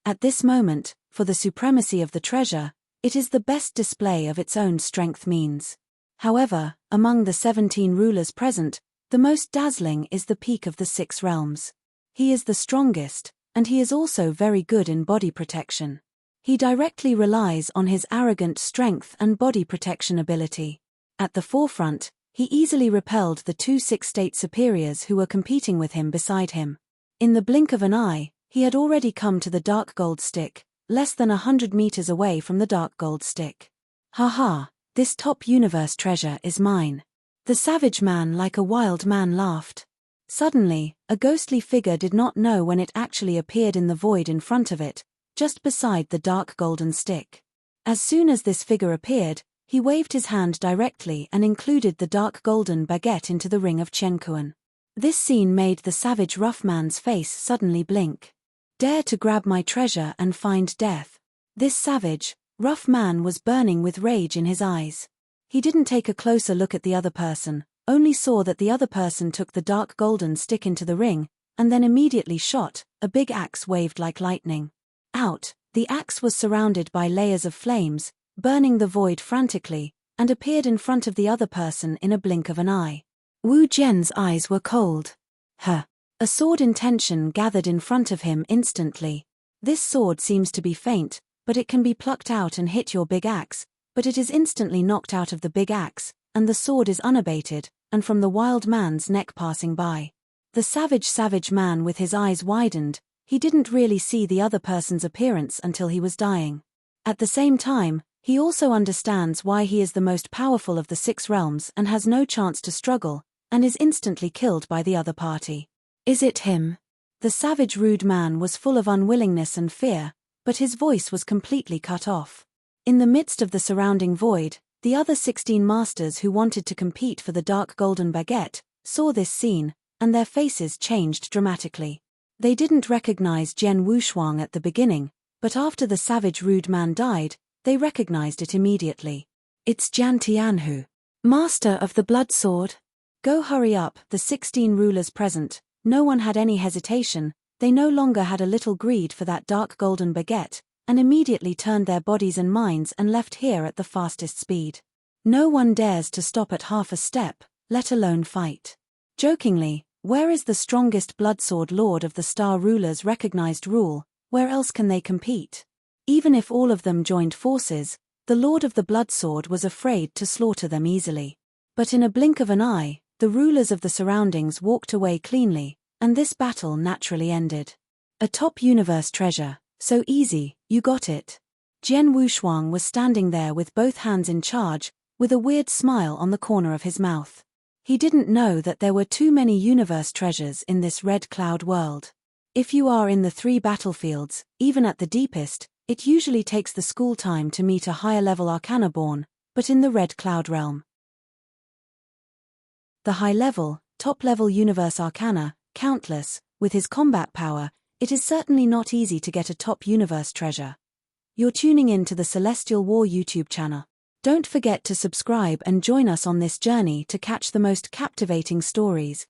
At this moment, for the supremacy of the treasure, it is the best display of its own strength means. However, among the 17 rulers present, the most dazzling is the peak of the 6 realms. He is the strongest, and he is also very good in body protection. He directly relies on his arrogant strength and body protection ability. At the forefront, he easily repelled the 2 six-state superiors who were competing with him beside him. In the blink of an eye, he had already come to the dark gold stick, less than 100 meters away from the dark gold stick. Haha, this top universe treasure is mine. The savage man like a wild man laughed. Suddenly, a ghostly figure did not know when it actually appeared in the void in front of it, just beside the dark golden stick. As soon as this figure appeared, he waved his hand directly and included the dark golden baguette into the ring of Chenkuan. This scene made the savage rough man's face suddenly blink. Dare to grab my treasure and find death. This savage, rough man was burning with rage in his eyes. He didn't take a closer look at the other person, only saw that the other person took the dark golden stick into the ring, and then immediately shot. A big axe waved like lightning. Out, the axe was surrounded by layers of flames, burning the void frantically, and appeared in front of the other person in a blink of an eye. Wu Jian's eyes were cold. A sword in tension gathered in front of him instantly. This sword seems to be faint, but it can be plucked out and hit your big axe, but it is instantly knocked out of the big axe, and the sword is unabated, and from the wild man's neck passing by. The savage man with his eyes widened, he didn't really see the other person's appearance until he was dying. At the same time, he also understands why he is the most powerful of the 6 realms and has no chance to struggle, and is instantly killed by the other party. Is it him? The savage rude man was full of unwillingness and fear, but his voice was completely cut off. In the midst of the surrounding void, the other 16 masters who wanted to compete for the dark golden baguette saw this scene, and their faces changed dramatically. They didn't recognize Jian Wushuang at the beginning, but after the savage rude man died, they recognized it immediately. It's Jian Tianhu, master of the blood sword. Go hurry up, the 16 rulers present. No one had any hesitation, they no longer had a little greed for that dark golden baguette, and immediately turned their bodies and minds and left here at the fastest speed. No one dares to stop at half a step, let alone fight. Jokingly, where is the strongest bloodsword lord of the star rulers' recognized rule, where else can they compete? Even if all of them joined forces, the lord of the bloodsword was afraid to slaughter them easily. But in a blink of an eye, the rulers of the surroundings walked away cleanly, and this battle naturally ended. A top universe treasure, so easy, you got it. Jian Wushuang was standing there with both hands in charge, with a weird smile on the corner of his mouth. He didn't know that there were too many universe treasures in this red cloud world. If you are in the 3 battlefields, even at the deepest, it usually takes the school time to meet a higher level arcana born, but in the red cloud realm, the high-level, top-level universe arcana, countless, with his combat power, it is certainly not easy to get a top universe treasure. You're tuning in to the Celestial War YouTube channel. Don't forget to subscribe and join us on this journey to catch the most captivating stories,